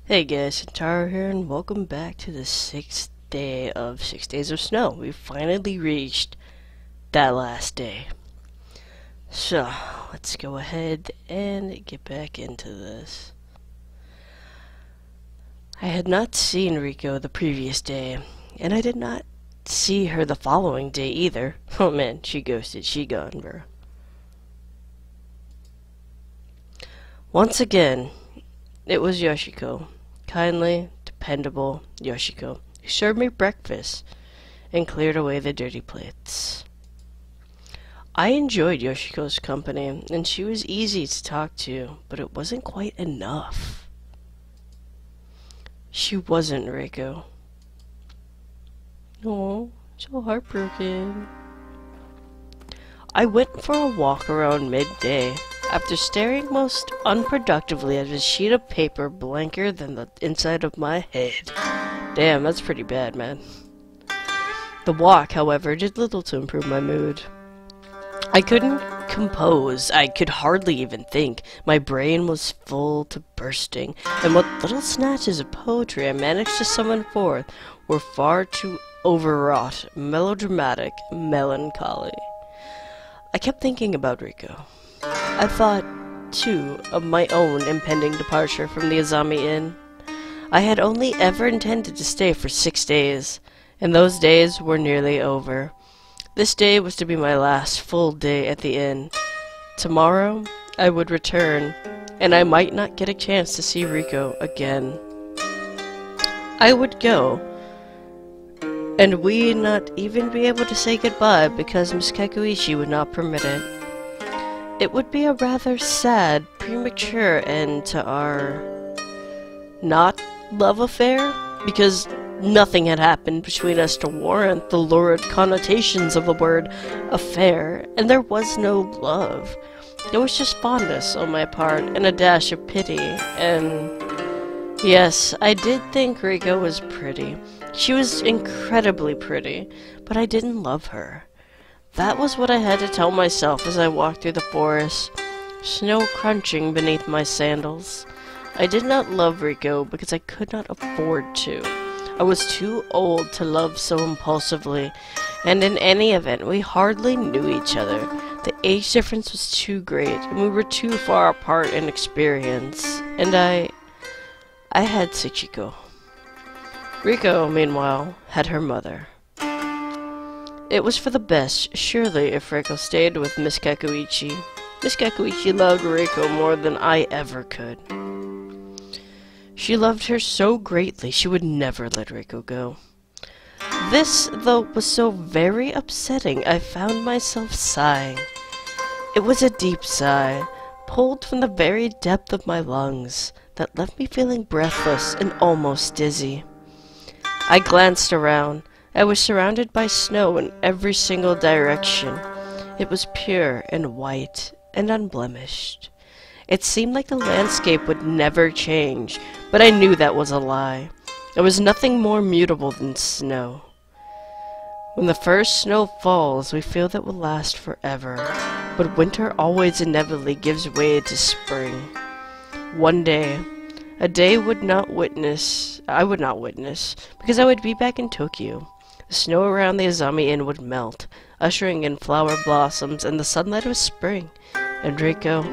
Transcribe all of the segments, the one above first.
Hey guys, Taro here, and welcome back to the 6th day of 6 Days of Snow. We finally reached that last day. So, let's go ahead and get back into this. I had not seen Riko the previous day, and I did not see her the following day either. Oh man, she ghosted. She gone, bro. Once again, it was Yoshiko. Kindly, dependable Yoshiko, who served me breakfast and cleared away the dirty plates. I enjoyed Yoshiko's company, and she was easy to talk to, but it wasn't quite enough. She wasn't Riko. Oh, so heartbroken. I went for a walk around midday. After staring most unproductively at a sheet of paper blanker than the inside of my head. Damn, that's pretty bad, man. The walk, however, did little to improve my mood. I couldn't compose. I could hardly even think. My brain was full to bursting, and what little snatches of poetry I managed to summon forth were far too overwrought, melodramatic, melancholy. I kept thinking about Riko. I thought, too, of my own impending departure from the Azami Inn. I had only ever intended to stay for 6 days, and those days were nearly over. This day was to be my last full day at the inn. Tomorrow, I would return, and I might not get a chance to see Riko again. I would go, and we'd not even be able to say goodbye because Miss Kakuichi would not permit it. It would be a rather sad, premature end to our not love affair, because nothing had happened between us to warrant the lurid connotations of the word affair, and there was no love. It was just fondness on my part, and a dash of pity, and yes, I did think Riko was pretty. She was incredibly pretty, but I didn't love her. That was what I had to tell myself as I walked through the forest, snow crunching beneath my sandals. I did not love Riko because I could not afford to. I was too old to love so impulsively, and in any event, we hardly knew each other. The age difference was too great, and we were too far apart in experience, and I had Tsuchiko. Riko, meanwhile, had her mother. It was for the best, surely, if Riko stayed with Miss Kakuichi. Miss Kakuichi loved Riko more than I ever could. She loved her so greatly, she would never let Riko go. This, though, was so very upsetting, I found myself sighing. It was a deep sigh, pulled from the very depth of my lungs, that left me feeling breathless and almost dizzy. I glanced around. I was surrounded by snow in every single direction. It was pure and white and unblemished. It seemed like the landscape would never change, but I knew that was a lie. There was nothing more mutable than snow. When the first snow falls, we feel that will last forever, but winter always inevitably gives way to spring. One day, a day I would not witness, because I would be back in Tokyo. The snow around the Azami Inn would melt, ushering in flower blossoms and the sunlight of spring. And Riko,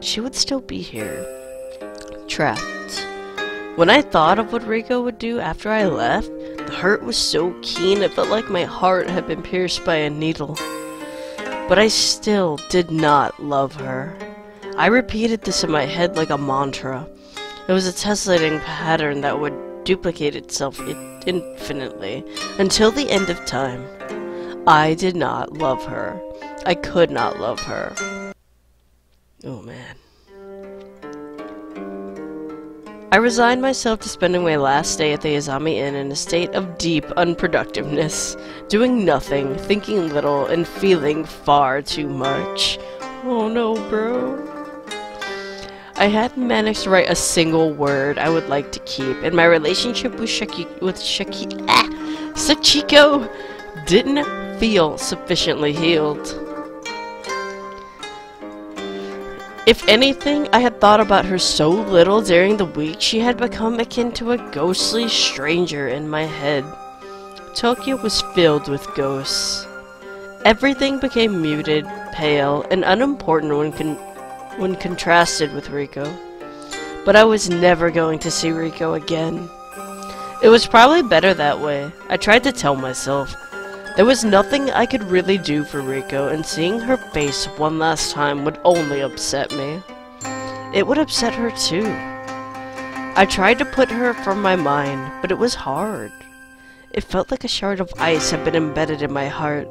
she would still be here, trapped. When I thought of what Riko would do after I left, the hurt was so keen it felt like my heart had been pierced by a needle. But I still did not love her. I repeated this in my head like a mantra. It was a tessellating pattern that would duplicate itself infinitely until the end of time. I did not love her. I could not love her. Oh man. I resigned myself to spending my last day at the Azami Inn in a state of deep unproductiveness, doing nothing, thinking little, and feeling far too much. Oh no, bro. I hadn't managed to write a single word I would like to keep, and my relationship with Sachiko didn't feel sufficiently healed. If anything, I had thought about her so little during the week, she had become akin to a ghostly stranger in my head. Tokyo was filled with ghosts. Everything became muted, pale, and unimportant when contrasted with Riko. But I was never going to see Riko again. It was probably better that way, I tried to tell myself. There was nothing I could really do for Riko, and seeing her face one last time would only upset me. It would upset her too. I tried to put her from my mind, but it was hard. It felt like a shard of ice had been embedded in my heart.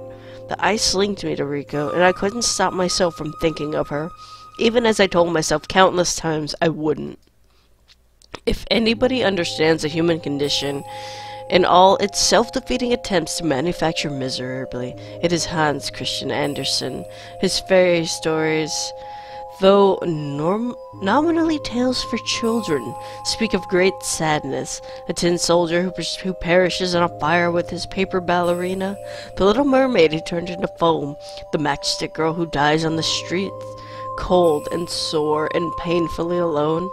The ice linked me to Riko, and I couldn't stop myself from thinking of her, even as I told myself countless times I wouldn't. If anybody understands the human condition, in all its self-defeating attempts to manufacture miserably, it is Hans Christian Andersen. His fairy stories, though nominally tales for children, speak of great sadness. A tin soldier who perishes in a fire with his paper ballerina, the little mermaid who turned into foam, the matchstick girl who dies on the streets, cold and sore and painfully alone.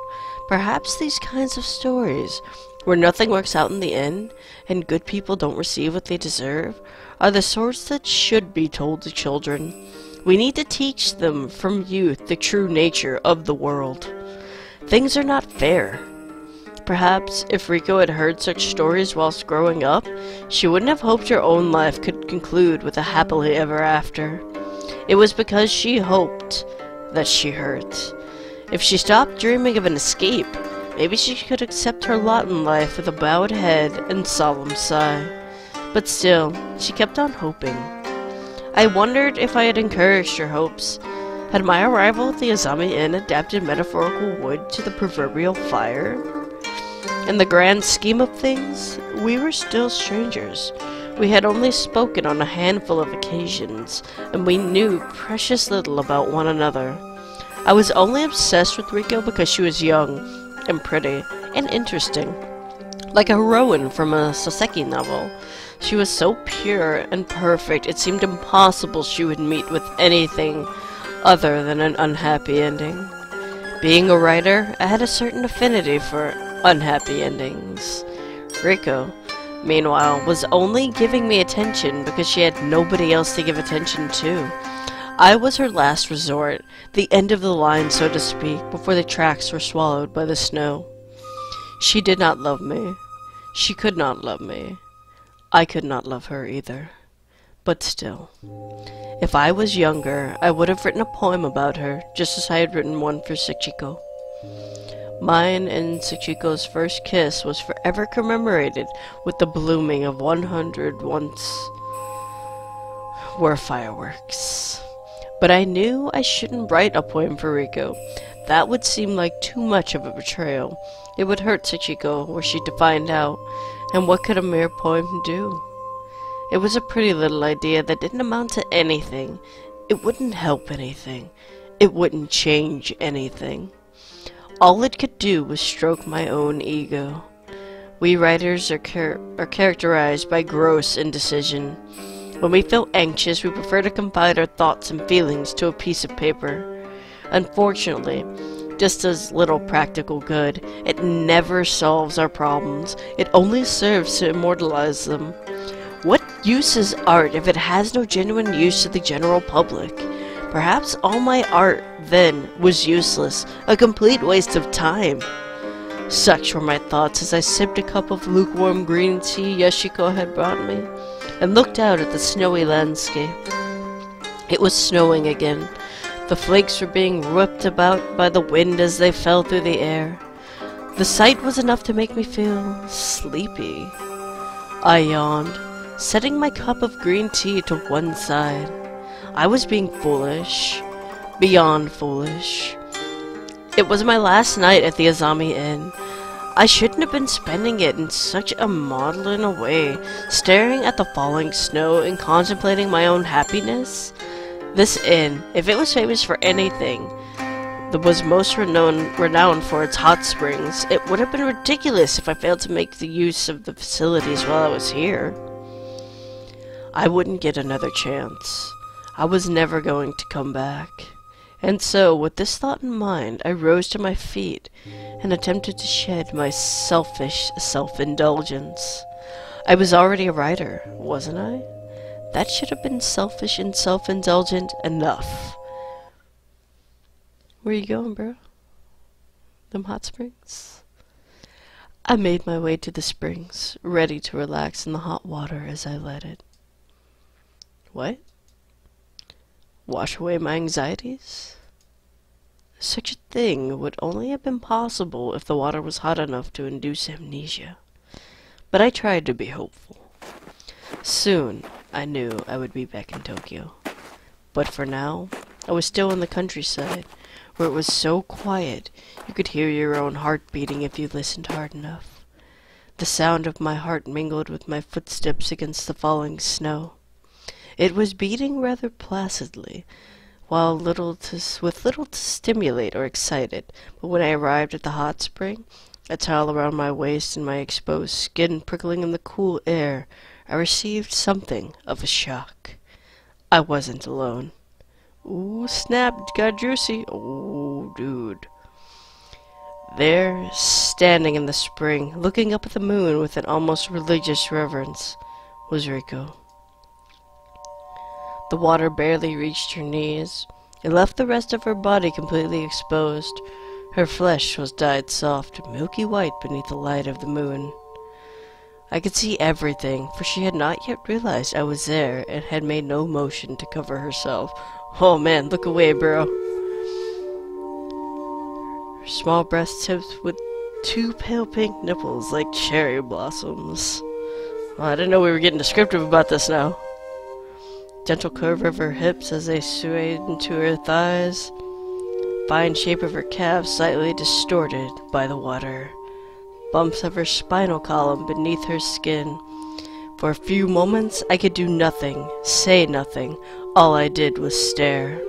Perhaps these kinds of stories, where nothing works out in the end, and good people don't receive what they deserve, are the sorts that should be told to children. We need to teach them from youth the true nature of the world. Things are not fair. Perhaps if Riko had heard such stories whilst growing up, she wouldn't have hoped her own life could conclude with a happily ever after. It was because she hoped that she hurt. If she stopped dreaming of an escape, maybe she could accept her lot in life with a bowed head and solemn sigh. But still, she kept on hoping. I wondered if I had encouraged her hopes. Had my arrival at the Azami Inn adapted metaphorical wood to the proverbial fire? In the grand scheme of things, we were still strangers. We had only spoken on a handful of occasions, and we knew precious little about one another. I was only obsessed with Riko because she was young, and pretty, and interesting. Like a heroine from a Soseki novel. She was so pure and perfect, it seemed impossible she would meet with anything other than an unhappy ending. Being a writer, I had a certain affinity for unhappy endings. Riko, meanwhile, was only giving me attention because she had nobody else to give attention to. I was her last resort, the end of the line, so to speak, before the tracks were swallowed by the snow. She did not love me. She could not love me. I could not love her either. But still, if I was younger, I would have written a poem about her, just as I had written one for Sachiko. Mine and Sachiko's first kiss was forever commemorated with the blooming of 100 once were fireworks. But I knew I shouldn't write a poem for Riko. That would seem like too much of a betrayal. It would hurt Sachiko were she to find out, and what could a mere poem do? It was a pretty little idea that didn't amount to anything. It wouldn't help anything. It wouldn't change anything. All it could do was stroke my own ego. We writers are characterized by gross indecision. When we feel anxious, we prefer to confide our thoughts and feelings to a piece of paper. Unfortunately, just as little practical good, it never solves our problems. It only serves to immortalize them. What use is art if it has no genuine use to the general public? Perhaps all my art, then, was useless, a complete waste of time. Such were my thoughts as I sipped a cup of lukewarm green tea Yoshiko had brought me, and looked out at the snowy landscape. It was snowing again. The flakes were being whipped about by the wind as they fell through the air. The sight was enough to make me feel sleepy. I yawned, setting my cup of green tea to one side. I was being foolish. Beyond foolish. It was my last night at the Azami Inn. I shouldn't have been spending it in such a maudlin a way, staring at the falling snow and contemplating my own happiness. This inn, if it was famous for anything, that was most renowned for its hot springs, it would have been ridiculous if I failed to make the use of the facilities while I was here. I wouldn't get another chance. I was never going to come back. And so, with this thought in mind, I rose to my feet and attempted to shed my selfish self-indulgence. I was already a writer, wasn't I? That should have been selfish and self-indulgent enough. Where you going, bro? Them hot springs? I made my way to the springs, ready to relax in the hot water as I let it. What? Wash away my anxieties? Such a thing would only have been possible if the water was hot enough to induce amnesia. But I tried to be hopeful. Soon, I knew I would be back in Tokyo. But for now, I was still in the countryside, where it was so quiet you could hear your own heart beating if you listened hard enough. The sound of my heart mingled with my footsteps against the falling snow. It was beating rather placidly, with little to stimulate or excite it, but when I arrived at the hot spring, a towel around my waist and my exposed skin prickling in the cool air, I received something of a shock. I wasn't alone. Ooh, snap, got juicy. Oh, dude. There, standing in the spring, looking up at the moon with an almost religious reverence, was Riko. The water barely reached her knees. It left the rest of her body completely exposed. Her flesh was dyed soft, milky white beneath the light of the moon. I could see everything, for she had not yet realized I was there and had made no motion to cover herself. Oh man, look away, bro. Her small breast tips with two pale pink nipples like cherry blossoms. Well, I didn't know we were getting descriptive about this now. Gentle curve of her hips as they swayed into her thighs. Fine shape of her calves slightly distorted by the water. Bumps of her spinal column beneath her skin. For a few moments I could do nothing, say nothing. All I did was stare.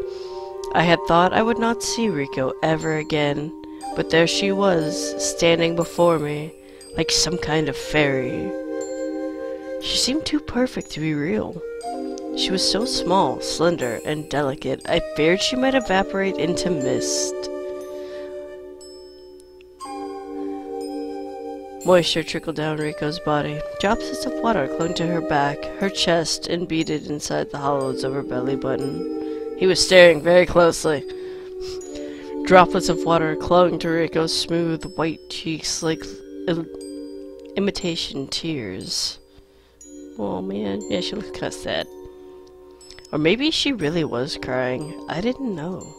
I had thought I would not see Riko ever again, but there she was, standing before me, like some kind of fairy. She seemed too perfect to be real. She was so small, slender, and delicate, I feared she might evaporate into mist. Moisture trickled down Riko's body. Droplets of water clung to her back, her chest, and beaded inside the hollows of her belly button. He was staring very closely. Droplets of water clung to Riko's smooth, white cheeks like imitation tears. Oh man, yeah, she looked kind of sad. Or maybe she really was crying. I didn't know.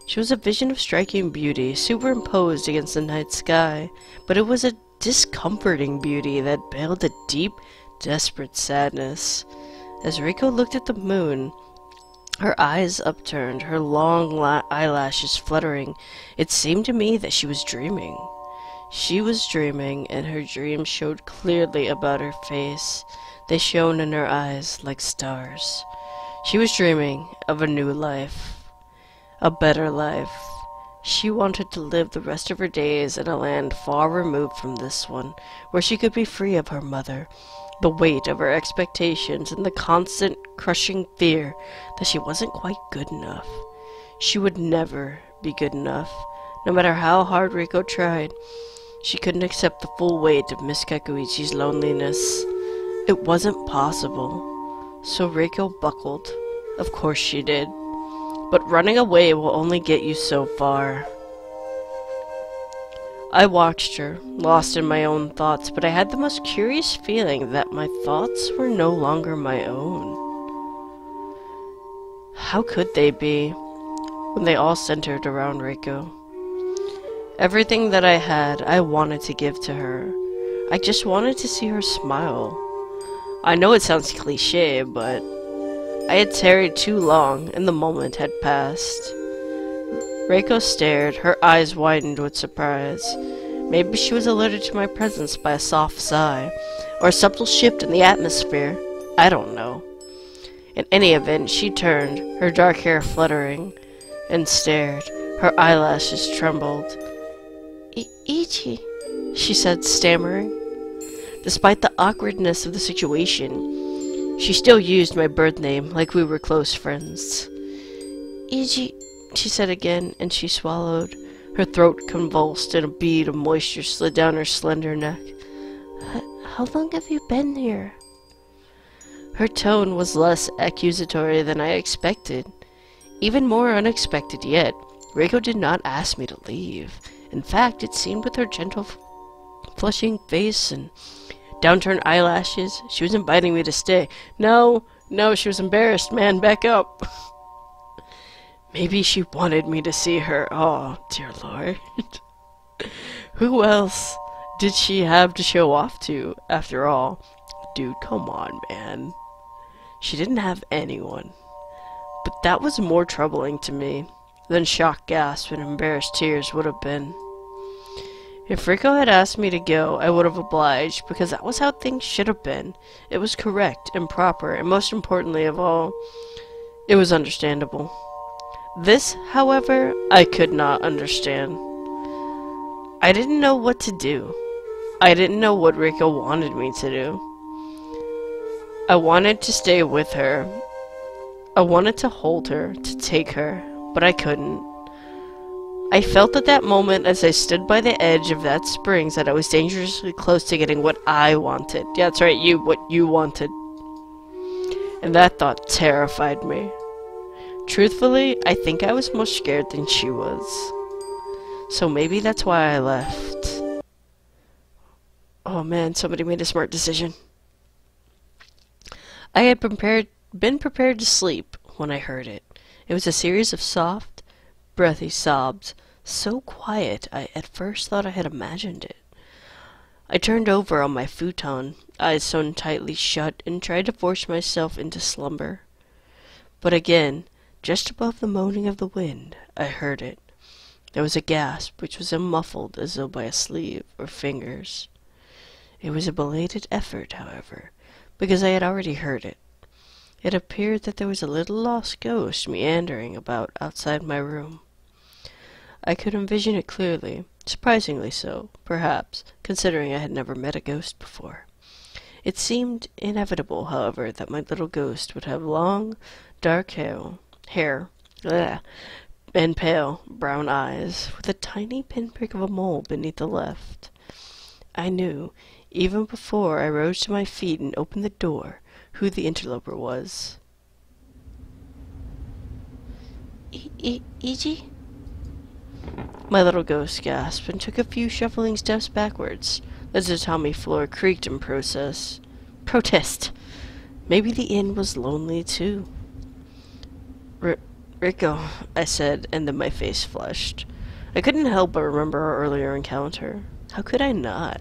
She was a vision of striking beauty, superimposed against the night sky, but it was a discomforting beauty that veiled a deep, desperate sadness. As Riko looked at the moon, her eyes upturned, her long eyelashes fluttering, it seemed to me that she was dreaming. She was dreaming, and her dreams showed clearly about her face. They shone in her eyes like stars. She was dreaming of a new life, a better life. She wanted to live the rest of her days in a land far removed from this one, where she could be free of her mother, the weight of her expectations, and the constant crushing fear that she wasn't quite good enough. She would never be good enough, no matter how hard Riko tried. She couldn't accept the full weight of Miss Kekuichi's loneliness. It wasn't possible. So Riko buckled. Of course she did. But running away will only get you so far. I watched her, lost in my own thoughts, but I had the most curious feeling that my thoughts were no longer my own. How could they be, when they all centered around Riko? Everything that I had, I wanted to give to her. I just wanted to see her smile. I know it sounds cliché, but I had tarried too long, and the moment had passed. Riko stared, her eyes widened with surprise. Maybe she was alerted to my presence by a soft sigh, or a subtle shift in the atmosphere. I don't know. In any event, she turned, her dark hair fluttering, and stared. Her eyelashes trembled. Ichi, she said, stammering. Despite the awkwardness of the situation, she still used my birth name like we were close friends. Ichi, she said again, and she swallowed. Her throat convulsed, and a bead of moisture slid down her slender neck. How long have you been here? Her tone was less accusatory than I expected. Even more unexpected yet, Reiko did not ask me to leave. In fact, it seemed with her gentle flushing face and downturned eyelashes, she was inviting me to stay. No, she was embarrassed, man, back up. Maybe she wanted me to see her. Oh, dear Lord. Who else did she have to show off to, after all? Dude, come on, man. She didn't have anyone. But that was more troubling to me than shocked gasps and embarrassed tears would have been. If Reiko had asked me to go, I would have obliged, because that was how things should have been. It was correct and proper, and most importantly of all, it was understandable. This, however, I could not understand. I didn't know what to do. I didn't know what Reiko wanted me to do. I wanted to stay with her. I wanted to hold her, to take her, but I couldn't. I felt at that moment as I stood by the edge of that springs that I was dangerously close to getting what I wanted. Yeah, that's right, what you wanted. And that thought terrified me. Truthfully, I think I was more scared than she was. So maybe that's why I left. Oh man, somebody made a smart decision. I had been prepared to sleep when I heard it. It was a series of soft, breathy sobs, so quiet I at first thought I had imagined it. I turned over on my futon, eyes sewn tightly shut, and tried to force myself into slumber. But again, just above the moaning of the wind, I heard it. There was a gasp, which was muffled as though by a sleeve or fingers. It was a belated effort, however, because I had already heard it. It appeared that there was a little lost ghost meandering about outside my room. I could envision it clearly, surprisingly so, perhaps, considering I had never met a ghost before. It seemed inevitable, however, that my little ghost would have long, dark hair, and pale, brown eyes, with a tiny pinprick of a mole beneath the left. I knew, even before I rose to my feet and opened the door, who the interloper was. Ichi? My little ghost gasped and took a few shuffling steps backwards. The tatami floor creaked in protest. Maybe the inn was lonely too. Reiko, I said, and then my face flushed. I couldn't help but remember our earlier encounter. How could I not?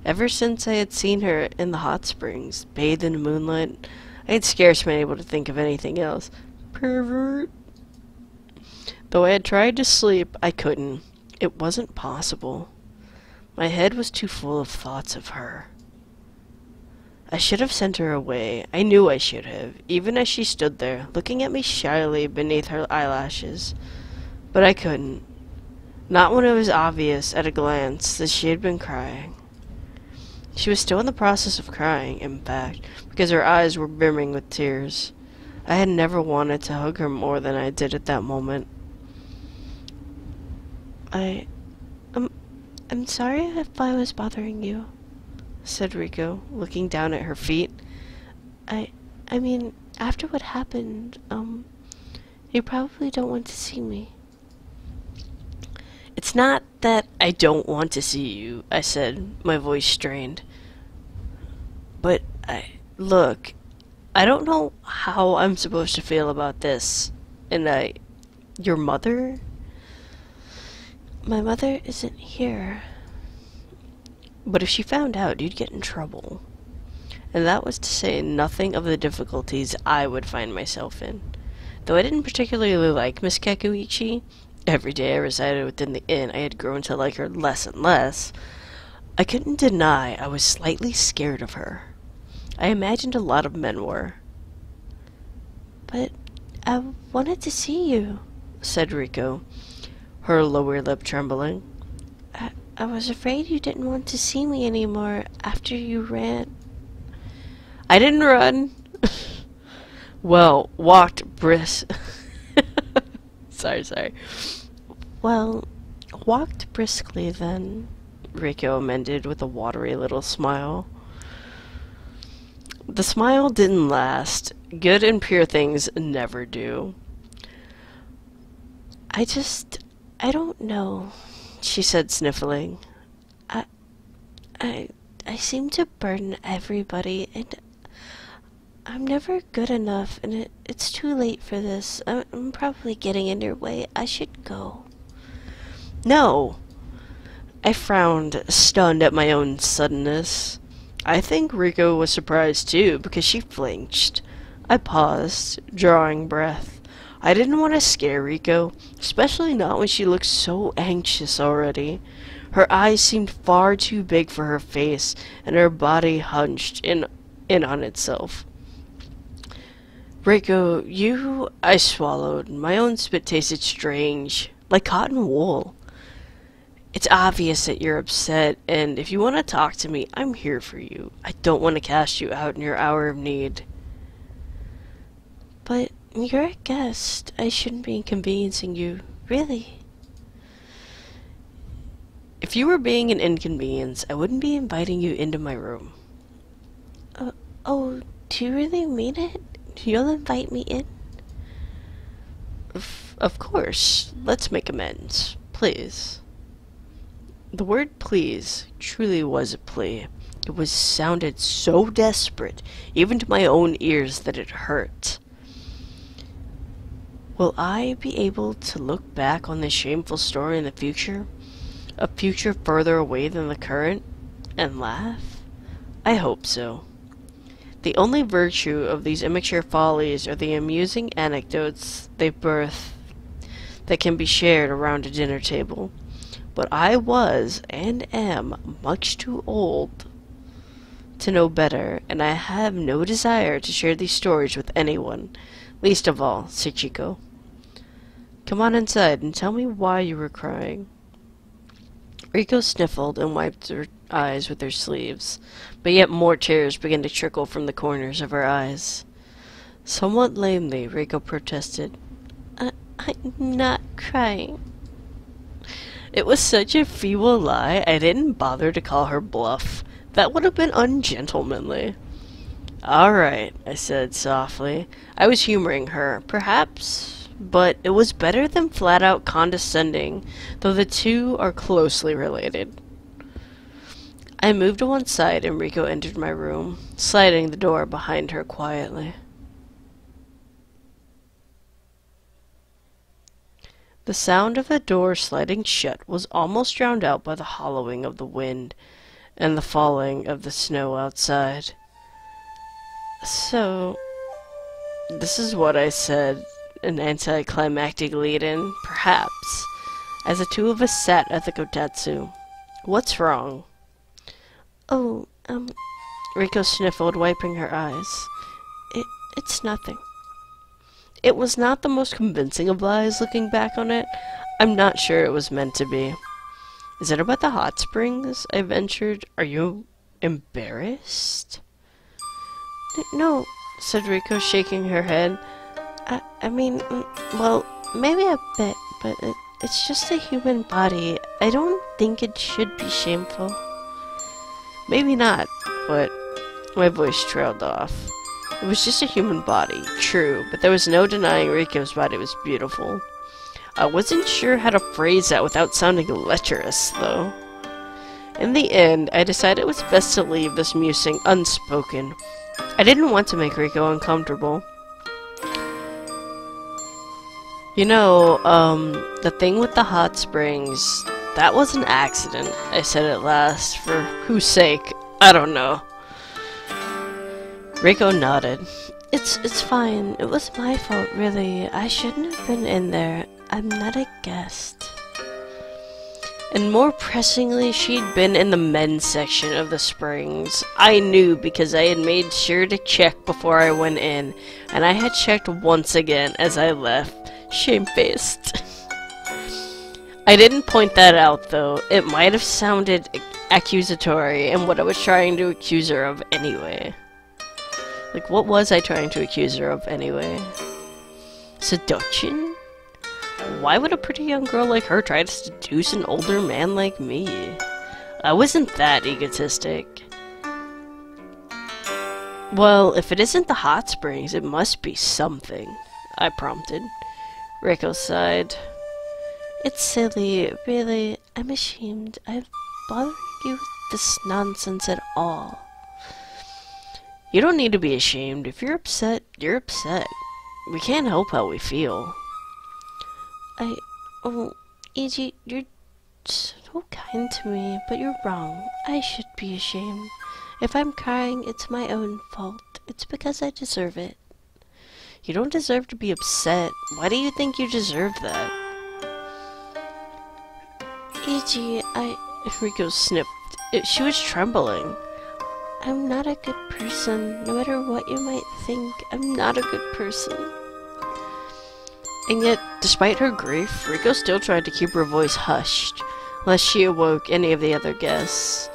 Ever since I had seen her in the hot springs, bathed in the moonlight, I had scarce been able to think of anything else. Pervert. Though I had tried to sleep, I couldn't. It wasn't possible. My head was too full of thoughts of her. I should have sent her away. I knew I should have, even as she stood there, looking at me shyly beneath her eyelashes. But I couldn't. Not when it was obvious at a glance that she had been crying. She was still in the process of crying, in fact, because her eyes were brimming with tears. I had never wanted to hug her more than I did at that moment. I'm sorry if I was bothering you, said Reiko, looking down at her feet. I mean, after what happened, you probably don't want to see me. It's not that I don't want to see you, I said, my voice strained. But, look, I don't know how I'm supposed to feel about this. And your mother? My mother isn't here. But if she found out, you'd get in trouble. And that was to say nothing of the difficulties I would find myself in. Though I didn't particularly like Miss Kekuichi, every day I resided within the inn I had grown to like her less and less, I couldn't deny I was slightly scared of her. I imagined a lot of men were. But I wanted to see you, said Reiko, her lower lip trembling. I was afraid you didn't want to see me anymore after you ran. I didn't run. Well, walked brisk. Sorry. Well, walked briskly then, Rico amended with a watery little smile. The smile didn't last. Good and pure things never do. I don't know, she said, sniffling. I seem to burden everybody, and I'm never good enough, and it's too late for this. I'm probably getting in your way. I should go. No! I frowned, stunned at my own suddenness. I think Rico was surprised too, because she flinched. I paused, drawing breath. I didn't want to scare Rico, especially not when she looked so anxious already. Her eyes seemed far too big for her face, and her body hunched in on itself. Rico, I swallowed. My own spit tasted strange, like cotton wool. It's obvious that you're upset, and if you want to talk to me, I'm here for you. I don't want to cast you out in your hour of need. But you're a guest. I shouldn't be inconveniencing you, really. If you were being an inconvenience, I wouldn't be inviting you into my room. Oh, do you really mean it? You'll invite me in? Of course. Let's make amends. Please. The word please truly was a plea. It sounded so desperate, even to my own ears, that it hurt. Will I be able to look back on this shameful story in the future? A future further away than the current? And laugh? I hope so. The only virtue of these immature follies are the amusing anecdotes they birth that can be shared around a dinner table. But I was, and am, much too old to know better, and I have no desire to share these stories with anyone, least of all Sachiko. Come on inside and tell me why you were crying. Rico sniffled and wiped her eyes with her sleeves, but yet more tears began to trickle from the corners of her eyes. Somewhat lamely, Rico protested. I'm not crying. It was such a feeble lie, I didn't bother to call her bluff. That would have been ungentlemanly. Alright, I said softly. I was humoring her, perhaps, but it was better than flat-out condescending, though the two are closely related. I moved to one side and Rico entered my room, sliding the door behind her quietly. The sound of the door sliding shut was almost drowned out by the hollowing of the wind and the falling of the snow outside. So, this is what I said, an anticlimactic lead-in, perhaps, as the two of us sat at the kotatsu. What's wrong? Oh, Rico sniffled, wiping her eyes. It's nothing. It was not the most convincing of lies, looking back on it. I'm not sure it was meant to be. Is it about the hot springs? I ventured. Are you embarrassed? No, said Rico, shaking her head. I mean, well, maybe a bit, but it's just a human body. I don't think it should be shameful. Maybe not, but my voice trailed off. It was just a human body, true, but there was no denying Rico's body was beautiful. I wasn't sure how to phrase that without sounding lecherous, though. In the end, I decided it was best to leave this musing unspoken. I didn't want to make Rico uncomfortable. You know, the thing with the hot springs, that was an accident, I said at last, for whose sake, I don't know. Rico nodded. It's fine. It was my fault, really. I shouldn't have been in there. I'm not a guest. And more pressingly, she'd been in the men's section of the springs. I knew because I had made sure to check before I went in, and I had checked once again as I left. Shamefaced. I didn't point that out, though. It might have sounded accusatory in what I was trying to accuse her of anyway. Like, what was I trying to accuse her of anyway? Seduction? Why would a pretty young girl like her try to seduce an older man like me? I wasn't that egotistic. Well, if it isn't the hot springs, it must be something, I prompted. Rico sighed. It's silly, really. I'm ashamed. I'm bothering you with this nonsense at all. You don't need to be ashamed. If you're upset, you're upset. We can't help how we feel. Oh, Eiji, you're so kind to me, but you're wrong. I should be ashamed. If I'm crying, it's my own fault. It's because I deserve it. You don't deserve to be upset. Why do you think you deserve that? Eiji, Rico sniffed. She was trembling. I'm not a good person. No matter what you might think, I'm not a good person. And yet, despite her grief, Rico still tried to keep her voice hushed, lest she awoke any of the other guests.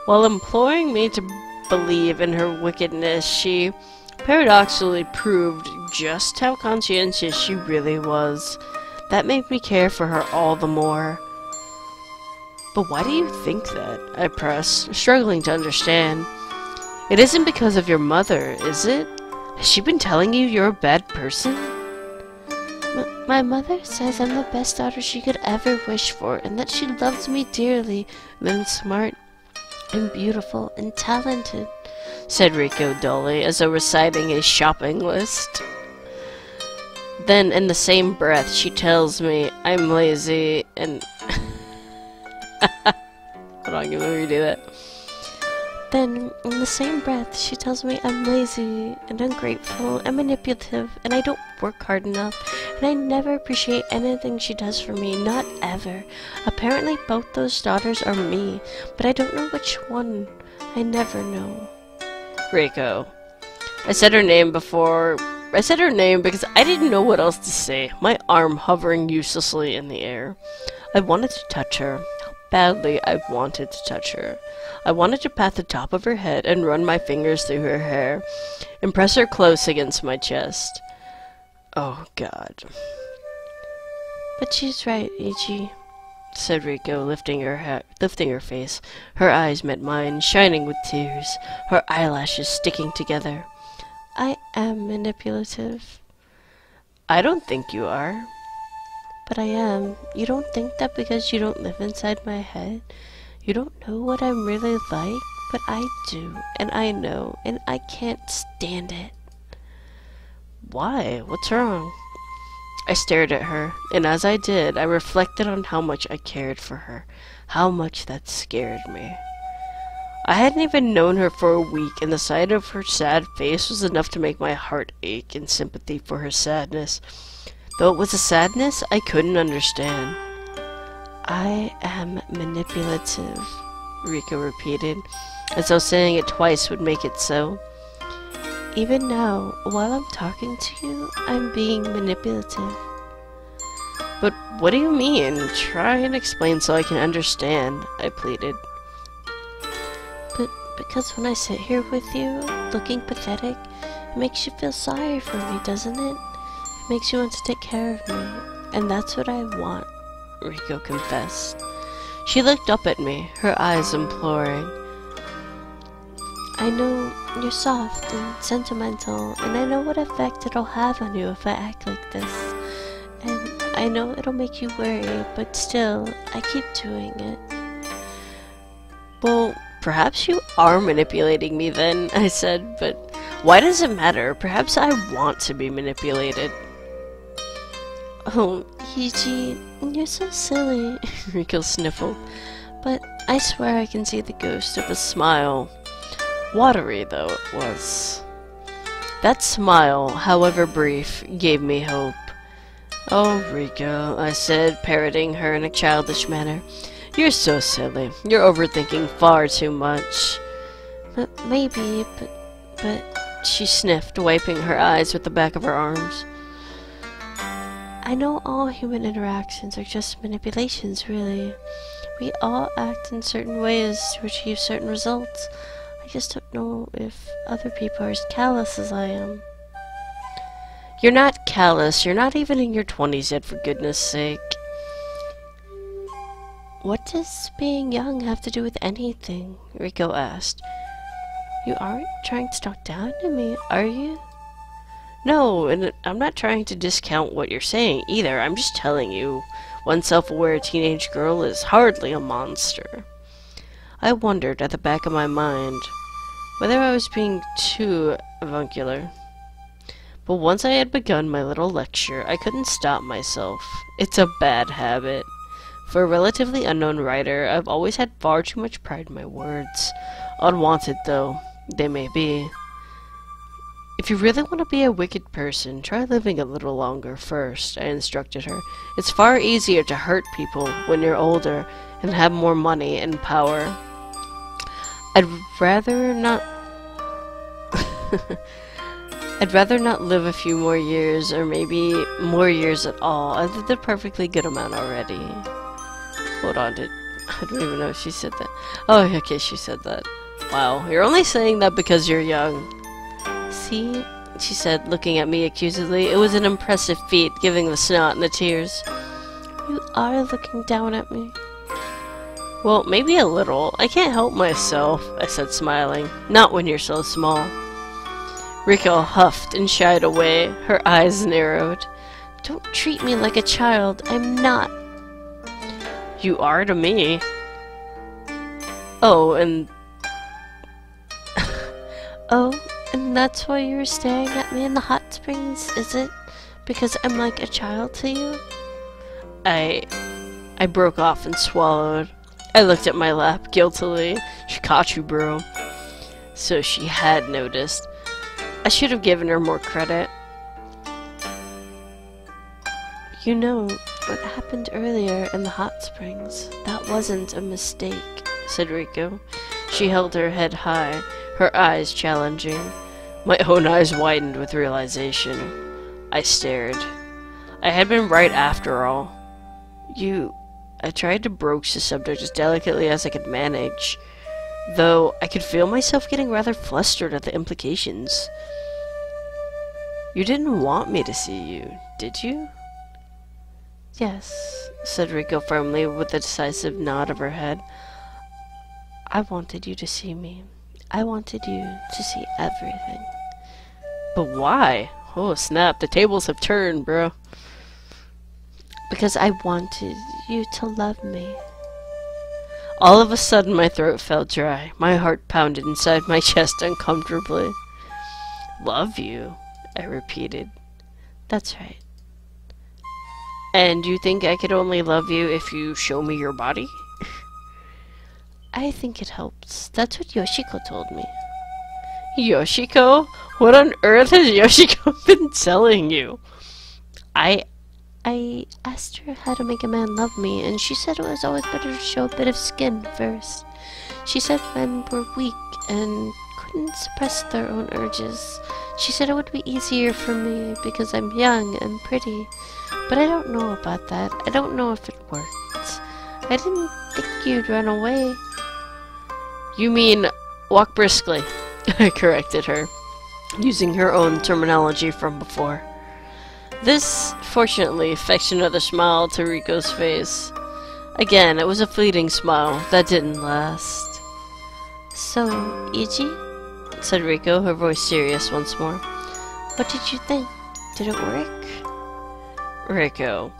While imploring me to believe in her wickedness, she paradoxically proved just how conscientious she really was. That made me care for her all the more. But why do you think that? I pressed, struggling to understand. It isn't because of your mother, is it? Has she been telling you you're a bad person? My mother says I'm the best daughter she could ever wish for, and that she loves me dearly, and I'm smart and beautiful and talented, said Rico dully, as though reciting a shopping list. Then, in the same breath, she tells me I'm lazy and... Hold on, let me redo that. Then, in the same breath, she tells me I'm lazy and ungrateful and manipulative and I don't work hard enough and I never appreciate anything she does for me, not ever. Apparently both those daughters are me, but I don't know which one. I never know. Reiko. I said her name because I didn't know what else to say, my arm hovering uselessly in the air. I wanted to touch her. How badly I wanted to touch her. I wanted to pat the top of her head and run my fingers through her hair and press her close against my chest. Oh, God. But she's right, Ichi, said Rico, lifting her face. Her eyes met mine, shining with tears, her eyelashes sticking together. I am manipulative. I don't think you are. But I am. You don't think that because you don't live inside my head? You don't know what I'm really like? But I do, and I know, and I can't stand it. Why? What's wrong? I stared at her, and as I did, I reflected on how much I cared for her, how much that scared me. I hadn't even known her for a week, and the sight of her sad face was enough to make my heart ache in sympathy for her sadness. Though it was a sadness I couldn't understand. I am manipulative, Rico repeated, as though saying it twice would make it so. Even now, while I'm talking to you, I'm being manipulative. But what do you mean? Try and explain so I can understand, I pleaded. But because when I sit here with you, looking pathetic, it makes you feel sorry for me, doesn't it? It makes you want to take care of me, and that's what I want, Rico confessed. She looked up at me, her eyes imploring. I know you're soft and sentimental, and I know what effect it'll have on you if I act like this. And I know it'll make you worry, but still, I keep doing it. Well, perhaps you are manipulating me then, I said, but why does it matter? Perhaps I want to be manipulated. Oh, Yuji, you're so silly, Rico sniffled. But I swear I can see the ghost of a smile. Watery though it was. That smile, however brief, gave me hope. Oh, Rico, I said, parroting her in a childish manner. You're so silly. You're overthinking far too much. Maybe, but... She sniffed, wiping her eyes with the back of her arms. I know all human interactions are just manipulations, really. We all act in certain ways to achieve certain results. I just don't know if other people are as callous as I am. You're not callous. You're not even in your 20s yet, for goodness sake. What does being young have to do with anything? Rico asked. You aren't trying to talk down to me, are you? No, and I'm not trying to discount what you're saying either. I'm just telling you, one self-aware teenage girl is hardly a monster. I wondered at the back of my mind whether I was being too avuncular. But once I had begun my little lecture, I couldn't stop myself. It's a bad habit. For a relatively unknown writer, I've always had far too much pride in my words. Unwanted, though they may be. If you really want to be a wicked person, try living a little longer first, I instructed her. It's far easier to hurt people when you're older and have more money and power. I'd rather not... I'd rather not live a few more years, or maybe more years at all. I've lived a perfectly good amount already. Hold on, I don't even know if she said that. Oh, okay, she said that. Wow, you're only saying that because you're young. See? She said, looking at me accusingly. It was an impressive feat, giving the snot and the tears. You are looking down at me. Well, maybe a little. I can't help myself, I said, smiling. Not when you're so small. Rico huffed and shied away. Her eyes narrowed. Don't treat me like a child. I'm not. You are to me. Oh, and... Oh, and that's why you were staring at me in the hot springs, is it? Because I'm like a child to you? I broke off and swallowed. I looked at my lap guiltily. She caught you, bro. So she had noticed. I should have given her more credit. You know, what happened earlier in the hot springs, that wasn't a mistake, said Rico. She held her head high, her eyes challenging. My own eyes widened with realization. I stared. I had been right after all. I tried to broach the subject as delicately as I could manage, though I could feel myself getting rather flustered at the implications. You didn't want me to see you, did you? Yes, said Rico firmly, with a decisive nod of her head. I wanted you to see me. I wanted you to see everything. But why? Oh, snap, the tables have turned, bro. Because I wanted you to love me. All of a sudden, my throat felt dry. My heart pounded inside my chest uncomfortably. Love you, I repeated. That's right. And you think I could only love you if you show me your body? I think it helps. That's what Yoshiko told me. Yoshiko? What on earth has Yoshiko been telling you? I asked her how to make a man love me, and she said it was always better to show a bit of skin first. She said men were weak and couldn't suppress their own urges. She said it would be easier for me because I'm young and pretty. But I don't know about that. I don't know if it worked. I didn't think you'd run away. You mean walk briskly, I corrected her, using her own terminology from before. This, fortunately, fetched another smile to Rico's face. Again, it was a fleeting smile that didn't last. So, Ichi? Said Rico, her voice serious once more. What did you think? Did it work? Rico.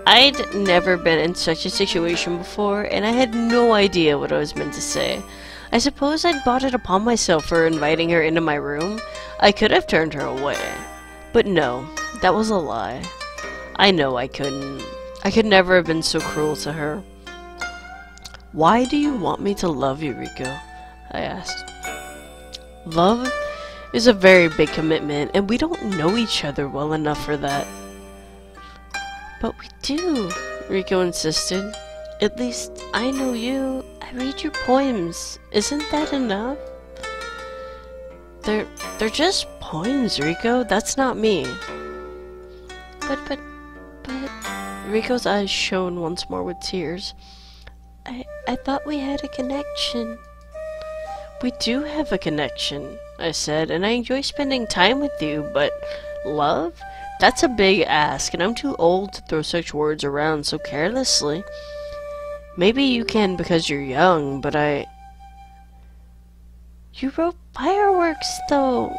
I'd never been in such a situation before, and I had no idea what I was meant to say. I suppose I'd brought it upon myself for inviting her into my room. I could have turned her away. But no, that was a lie. I know I couldn't. I could never have been so cruel to her. Why do you want me to love you, Rico? I asked. Love is a very big commitment, and we don't know each other well enough for that. But we do, Rico insisted. At least I know you. I read your poems. Isn't that enough? They're just poems, Rico. That's not me. But Rico's eyes shone once more with tears. I thought we had a connection. We do have a connection, I said, and I enjoy spending time with you, but love? That's a big ask, and I'm too old to throw such words around so carelessly. Maybe you can because you're young, but You wrote fireworks, though.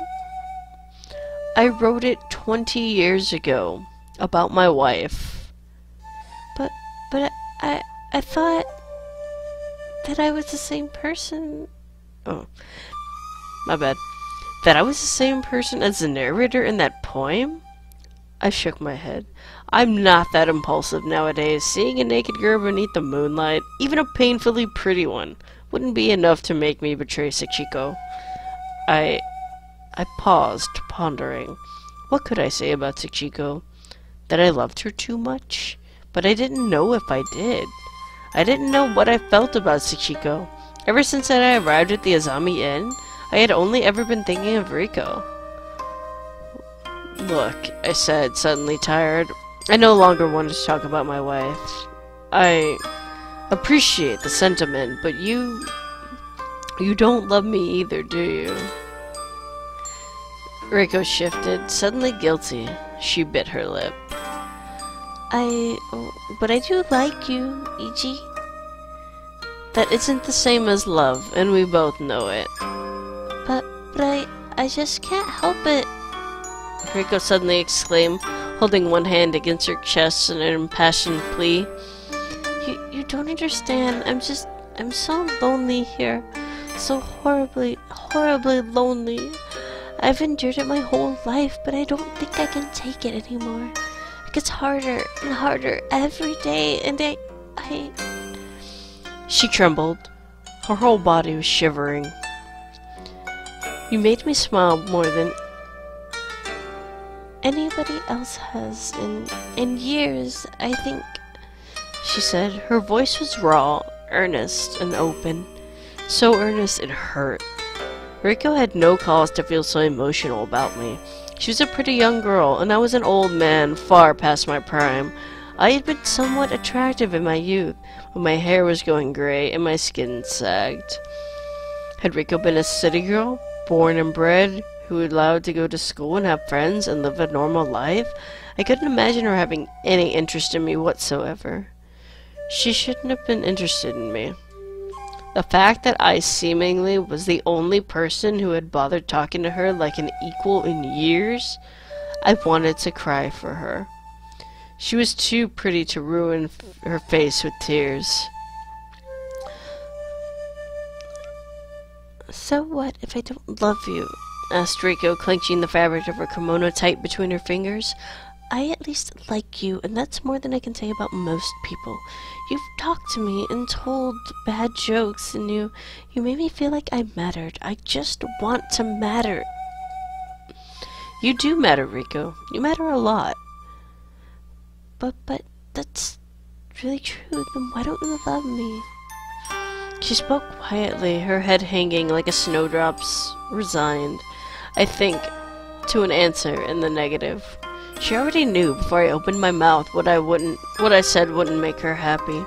I wrote it 20 years ago, about my wife. But I thought that I was the same person. Oh, my bad. That I was the same person as the narrator in that poem? I shook my head. I'm not that impulsive nowadays. Seeing a naked girl beneath the moonlight, even a painfully pretty one, wouldn't be enough to make me betray Sachiko. I paused, pondering. What could I say about Sachiko? That I loved her too much? But I didn't know if I did. I didn't know what I felt about Sachiko. Ever since I arrived at the Azami Inn, I had only ever been thinking of Riko. Look, I said, suddenly tired. I no longer wanted to talk about my wife. I appreciate the sentiment, but you don't love me either, do you? Riko shifted, suddenly guilty. She bit her lip. But I do like you, Ichi. That isn't the same as love, and we both know it. But I just can't help it. Riko suddenly exclaimed, holding one hand against her chest in an impassioned plea. You don't understand. I'm so lonely here. So horribly lonely. I've endured it my whole life, but I don't think I can take it anymore. It gets harder and harder every day, and I... She trembled. Her whole body was shivering. You made me smile more than anybody else has in years, I think, she said. Her voice was raw, earnest, and open. So earnest it hurt. Riko had no cause to feel so emotional about me. She was a pretty young girl, and I was an old man, far past my prime. I had been somewhat attractive in my youth, but my hair was going gray and my skin sagged. Had Riko been a city girl, born and bred, who was allowed to go to school and have friends and live a normal life? I couldn't imagine her having any interest in me whatsoever. She shouldn't have been interested in me. The fact that I seemingly was the only person who had bothered talking to her like an equal in years, I wanted to cry for her. She was too pretty to ruin her face with tears. So what if I don't love you? Asked Riko, clenching the fabric of her kimono tight between her fingers. I at least like you, and that's more than I can say about most people. You've talked to me and told bad jokes, and you made me feel like I mattered. I just want to matter. You do matter, Riko. You matter a lot. But that's really true. Then why don't you love me? She spoke quietly, her head hanging like a snowdrop's, resigned, I think, to an answer in the negative. She already knew before I opened my mouth what I said wouldn't make her happy.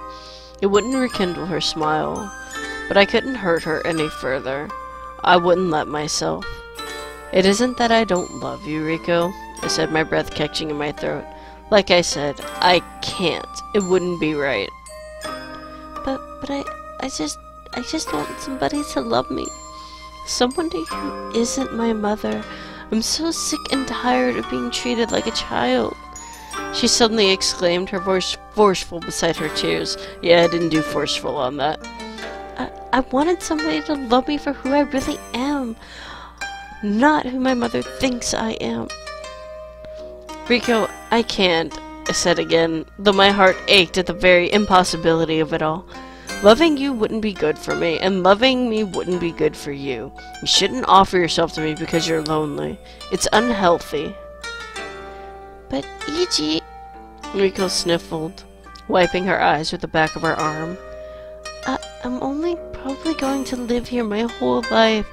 It wouldn't rekindle her smile. But I couldn't hurt her any further. I wouldn't let myself. It isn't that I don't love you, Riko, I said, my breath catching in my throat. Like I said, I can't. It wouldn't be right. But I just want somebody to love me. Somebody who isn't my mother. I'm so sick and tired of being treated like a child. She suddenly exclaimed, her voice forceful beside her tears. Yeah, I didn't do forceful on that. I wanted somebody to love me for who I really am, not who my mother thinks I am. Riko, I can't, I said again, though my heart ached at the very impossibility of it all. Loving you wouldn't be good for me, and loving me wouldn't be good for you. You shouldn't offer yourself to me because you're lonely. It's unhealthy. But Ichi, Riko sniffled, wiping her eyes with the back of her arm. I'm only probably going to live here my whole life.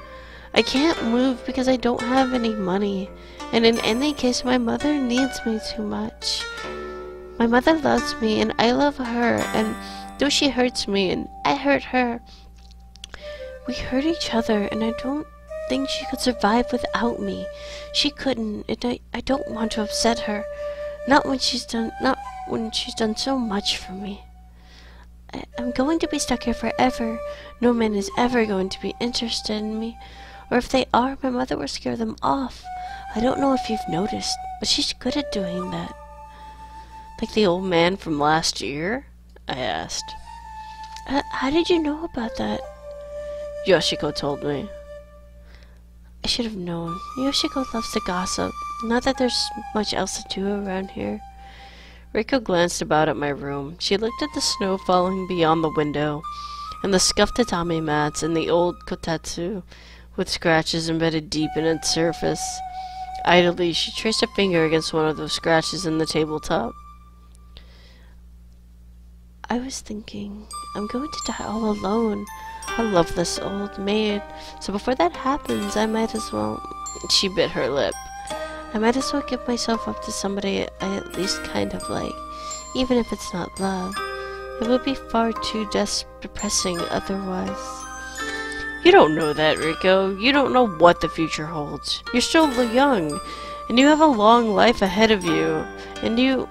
I can't move because I don't have any money, and in any case my mother needs me too much. My mother loves me, and I love her, and though she hurts me and I hurt her, we hurt each other, and I don't think she could survive without me. She couldn't, and I don't want to upset her. Not when she's done so much for me. I'm going to be stuck here forever. No man is ever going to be interested in me. Or if they are, my mother will scare them off. I don't know if you've noticed, but she's good at doing that. Like the old man from last year? I asked. How did you know about that? Yoshiko told me. I should have known. Yoshiko loves to gossip. Not that there's much else to do around here. Reiko glanced about at my room. She looked at the snow falling beyond the window, and the scuffed tatami mats and the old kotatsu with scratches embedded deep in its surface. Idly, she traced a finger against one of those scratches in the tabletop. I was thinking, I'm going to die all alone. I love this old maid, so before that happens, I might as well... She bit her lip. I might as well give myself up to somebody I at least kind of like, even if it's not love. It would be far too depressing otherwise. You don't know that, Rico. You don't know what the future holds. You're still young, and you have a long life ahead of you, and you...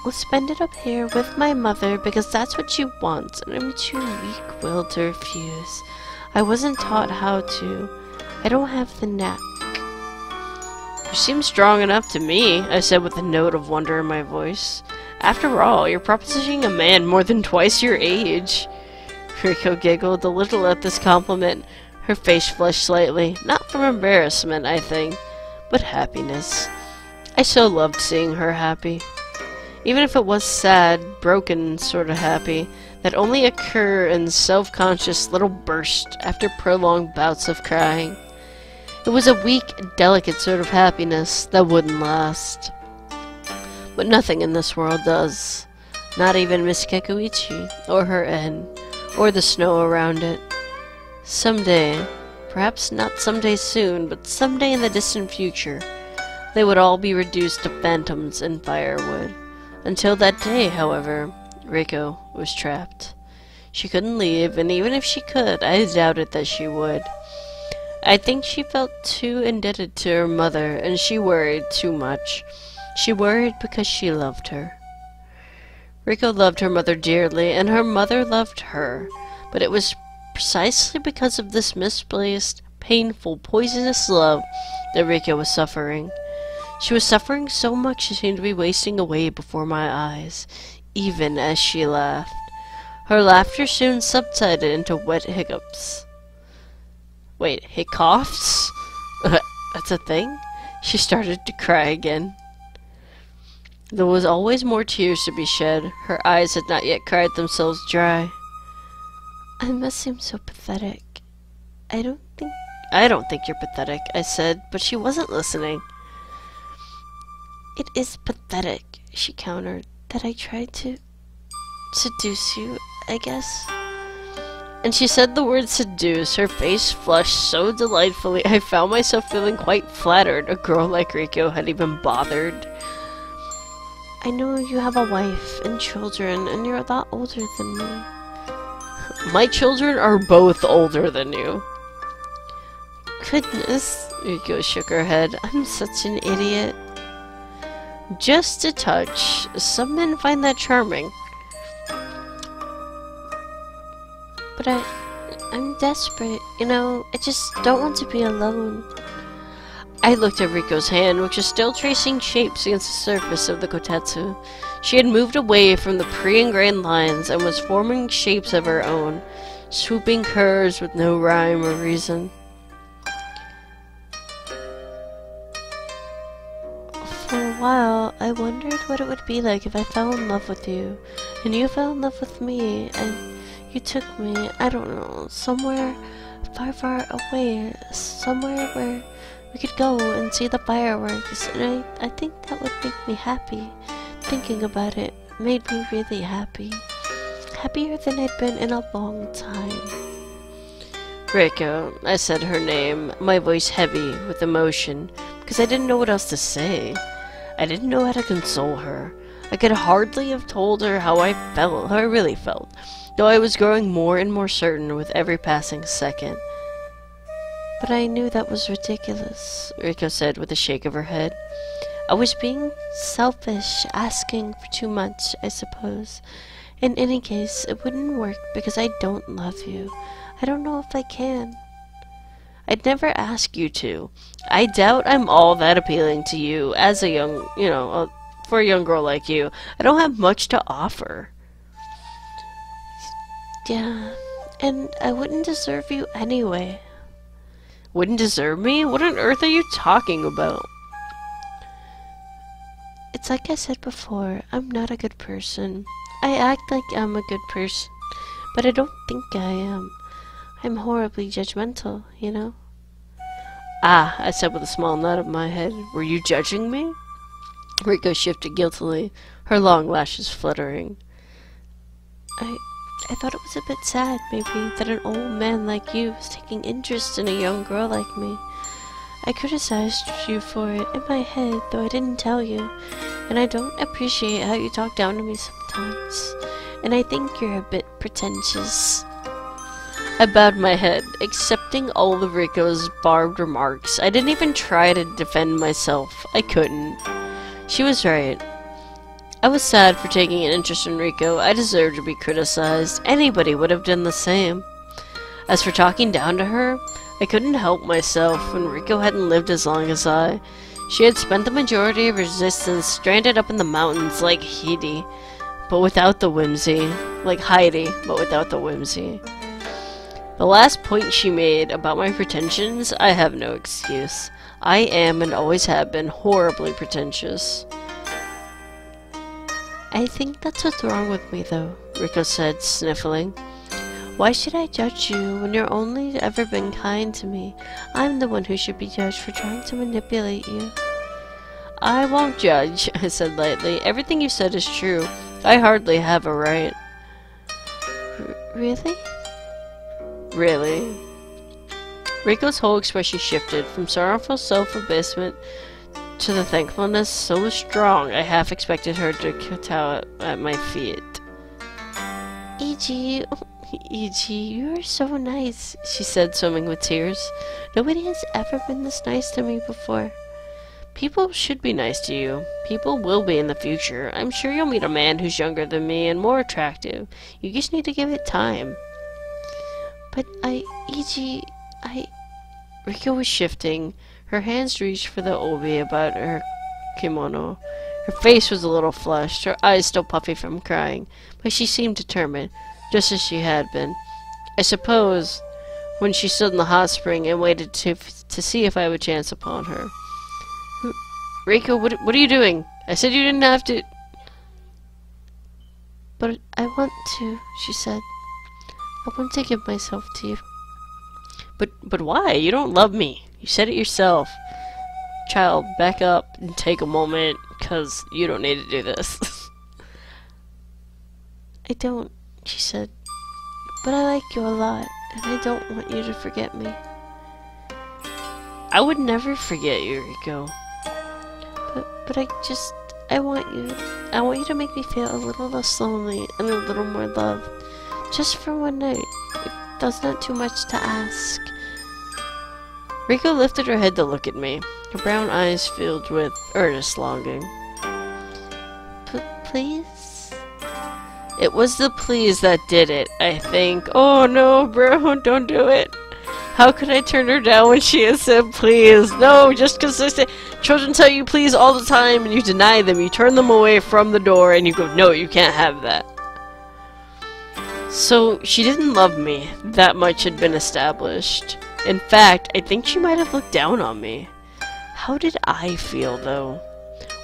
will spend it up here with my mother because that's what she wants, and I'm too weak-willed to refuse. I wasn't taught how to. I don't have the knack. You seem strong enough to me, I said with a note of wonder in my voice. After all, you're propositioning a man more than twice your age. Riko giggled a little at this compliment. Her face flushed slightly, not from embarrassment, I think, but happiness. I so loved seeing her happy. Even if it was sad, broken sort of happy, that only occur in self-conscious little bursts after prolonged bouts of crying. It was a weak, delicate sort of happiness that wouldn't last. But nothing in this world does. Not even Miss Kekuichi, or her end, or the snow around it. Someday, perhaps not someday soon, but someday in the distant future, they would all be reduced to phantoms and firewood. Until that day, however, Reiko was trapped. She couldn't leave, and even if she could, I doubted that she would. I think she felt too indebted to her mother, and she worried too much. She worried because she loved her. Reiko loved her mother dearly, and her mother loved her, but it was precisely because of this misplaced, painful, poisonous love that Reiko was suffering. She was suffering so much she seemed to be wasting away before my eyes, even as she laughed. Her laughter soon subsided into wet hiccups. Wait, hiccoughs? That's a thing? She started to cry again. There was always more tears to be shed. Her eyes had not yet cried themselves dry. I must seem so pathetic. I don't think you're pathetic, I said, but she wasn't listening. It is pathetic, she countered, that I tried to seduce you, I guess. And she said the word seduce, her face flushed so delightfully I found myself feeling quite flattered a girl like Reiko had even bothered. I know you have a wife and children, and you're a lot older than me. My children are both older than you. Goodness, Reiko shook her head. I'm such an idiot. Just a touch. Some men find that charming. But I'm desperate, you know, I just don't want to be alone. I looked at Riko's hand, which was still tracing shapes against the surface of the kotetsu. She had moved away from the pre-ingrained lines and was forming shapes of her own, swooping curves with no rhyme or reason. For a while, I wondered what it would be like if I fell in love with you, and you fell in love with me, and you took me, I don't know, somewhere far, far away, somewhere where we could go and see the fireworks, and I think that would make me happy. Thinking about it made me really happy. Happier than I'd been in a long time. Reiko, I said her name, my voice heavy with emotion, because I didn't know what else to say. I didn't know how to console her. I could hardly have told her how I felt, how I really felt. though I was growing more and more certain with every passing second. But I knew that was ridiculous, Riko said with a shake of her head. I was being selfish, asking for too much, I suppose. In any case, it wouldn't work because I don't love you. I don't know if I can. I'd never ask you to. I doubt I'm all that appealing to you as a young, for a young girl like you. I don't have much to offer. Yeah, and I wouldn't deserve you anyway. Wouldn't deserve me? What on earth are you talking about? It's like I said before, I'm not a good person. I act like I'm a good person, but I don't think I am. I'm horribly judgmental, you know? Ah, I said with a small nod of my head. Were you judging me? Riko shifted guiltily, her long lashes fluttering. I thought it was a bit sad, maybe, that an old man like you was taking interest in a young girl like me. I criticized you for it in my head, though I didn't tell you, and I don't appreciate how you talk down to me sometimes, and I think you're a bit pretentious. I bowed my head, accepting all of Riko's barbed remarks. I didn't even try to defend myself. I couldn't. She was right. I was sad for taking an interest in Riko. I deserved to be criticized. Anybody would have done the same. As for talking down to her, I couldn't help myself when Riko hadn't lived as long as I. She had spent the majority of her existence stranded up in the mountains like Heidi, but without the whimsy. Like Heidi, but without the whimsy. The last point she made about my pretensions, I have no excuse. I am and always have been horribly pretentious. I think that's what's wrong with me, though, Riko said, sniffling. Why should I judge you when you're only ever been kind to me? I'm the one who should be judged for trying to manipulate you. I won't judge, I said lightly. Everything you said is true. I hardly have a right. Really? Really? Riko's whole expression shifted from sorrowful self-abasement to the thankfulness so strong I half expected her to kowtow at my feet. Ichi, you are so nice, she said, swimming with tears. Nobody has ever been this nice to me before. People should be nice to you. People will be in the future. I'm sure you'll meet a man who's younger than me and more attractive. You just need to give it time. But Riko was shifting. Her hands reached for the obi about her kimono. Her face was a little flushed, her eyes still puffy from crying, but she seemed determined, just as she had been. I suppose when she stood in the hot spring and waited to see if I would chance upon her. Riko, what are you doing? I said you didn't have to. But I want to, she said. I want to give myself to you. But why? You don't love me. You said it yourself. Child, back up and take a moment, because you don't need to do this. I don't, she said. But I like you a lot, and I don't want you to forget me. I would never forget you, Riko. But I want you. I want you to make me feel a little less lonely and a little more loved. Just for one night, if that's not too much to ask. Riko lifted her head to look at me, her brown eyes filled with earnest longing. Please? It was the please that did it, I think. Oh no, bro, don't do it. How could I turn her down when she has said please? No, just because they say children tell you please all the time and you deny them. You turn them away from the door and you go, no, you can't have that. So, she didn't love me. That much had been established. In fact, I think she might have looked down on me. How did I feel, though?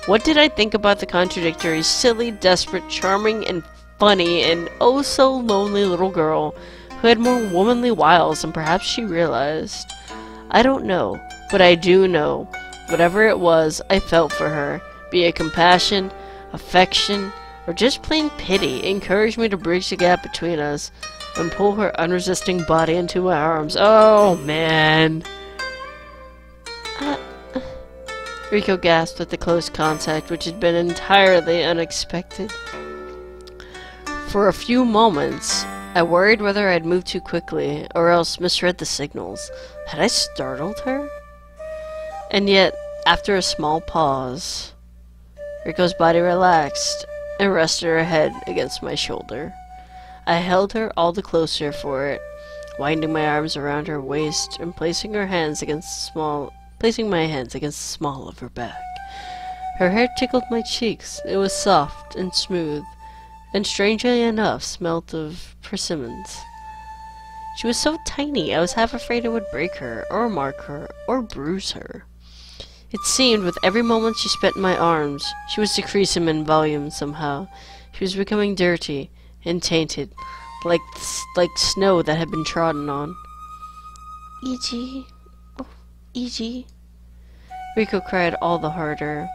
What did I think about the contradictory, silly, desperate, charming, and funny, and oh so lonely little girl who had more womanly wiles than perhaps she realized? I don't know, but I do know. Whatever it was, I felt for her, be it compassion, affection, or just plain pity, encouraged me to bridge the gap between us and pull her unresisting body into my arms. Oh, man. Riko gasped at the close contact, which had been entirely unexpected. For a few moments, I worried whether I'd moved too quickly, or else misread the signals. Had I startled her? And yet, after a small pause, Riko's body relaxed and rested her head against my shoulder. I held her all the closer for it, winding my arms around her waist and placing my hands against the small of her back. Her hair tickled my cheeks. It was soft and smooth, and strangely enough smelt of persimmons. She was so tiny, I was half afraid it would break her, or mark her, or bruise her. It seemed with every moment she spent in my arms, she was decreasing in volume somehow. She was becoming dirty and tainted, like snow that had been trodden on. Ichi, oh, Ichi. Riko cried all the harder.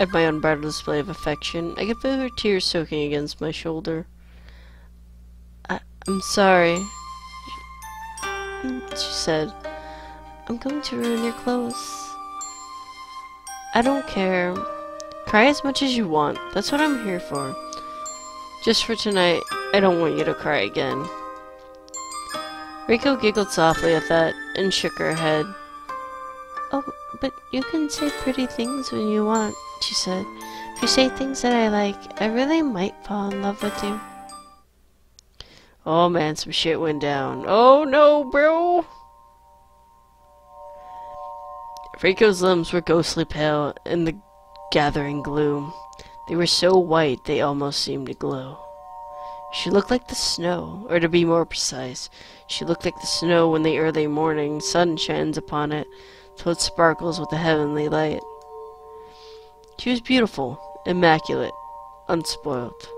At my unbridled display of affection, I could feel her tears soaking against my shoulder. I'm sorry, she said. I'm going to ruin your clothes. I don't care. Cry as much as you want. That's what I'm here for. Just for tonight, I don't want you to cry again. Riko giggled softly at that and shook her head. Oh, but you can say pretty things when you want, she said. If you say things that I like, I really might fall in love with you. Oh man, some shit went down. Oh no, bro! Riko's limbs were ghostly pale in the gathering gloom. They were so white they almost seemed to glow. She looked like the snow, or to be more precise, she looked like the snow when the early morning sun shines upon it, till it sparkles with a heavenly light. She was beautiful, immaculate, unspoilt.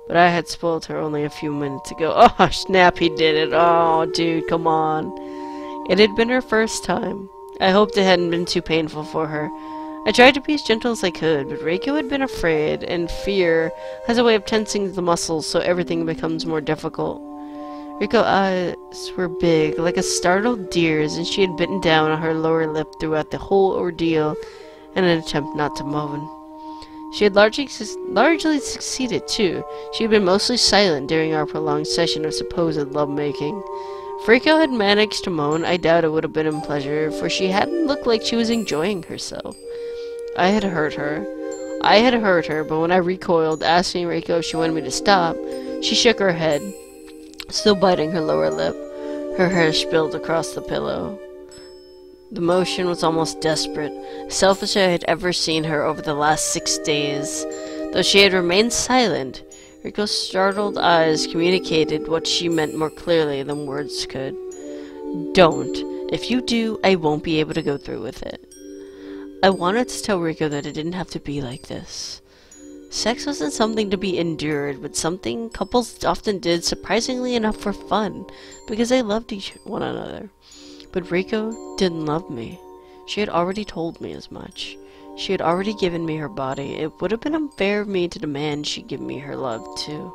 But I had spoiled her only a few minutes ago. Oh, snap, he did it. Oh, dude, come on. It had been her first time. I hoped it hadn't been too painful for her. I tried to be as gentle as I could, but Riko had been afraid, and fear has a way of tensing the muscles so everything becomes more difficult. Riko's eyes were big, like a startled deer's, and she had bitten down on her lower lip throughout the whole ordeal in an attempt not to moan. She had largely succeeded, too. She had been mostly silent during our prolonged session of supposed lovemaking. If Riko had managed to moan, I doubt it would have been in pleasure, for she hadn't looked like she was enjoying herself. I had hurt her, but when I recoiled, asking Riko if she wanted me to stop, she shook her head, still biting her lower lip. Her hair spilled across the pillow. The motion was almost desperate, selfish I had ever seen her over the last 6 days. Though she had remained silent, Riko's startled eyes communicated what she meant more clearly than words could. Don't. If you do, I won't be able to go through with it. I wanted to tell Riko that it didn't have to be like this. Sex wasn't something to be endured, but something couples often did surprisingly enough for fun, because they loved one another. But Riko didn't love me. She had already told me as much. She had already given me her body. It would have been unfair of me to demand she give me her love, too.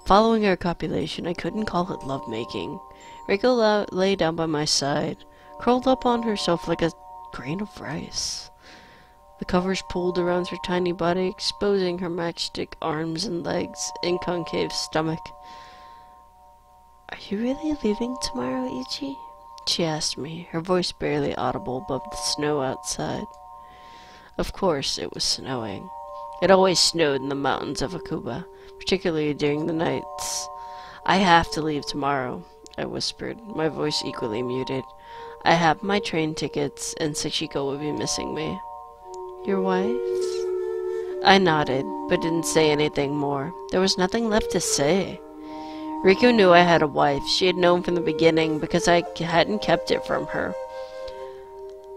Following our copulation, I couldn't call it lovemaking. Riko lay down by my side, curled up on herself like a grain of rice. The covers pulled around her tiny body, exposing her matchstick arms and legs and concave stomach. Are you really leaving tomorrow, Ichi? She asked me, her voice barely audible above the snow outside. Of course, it was snowing. It always snowed in the mountains of Akuba, particularly during the nights. I have to leave tomorrow, I whispered, my voice equally muted. I have my train tickets, and Sachiko will be missing me. Your wife? I nodded, but didn't say anything more. There was nothing left to say. Riko knew I had a wife. She had known from the beginning, because I hadn't kept it from her.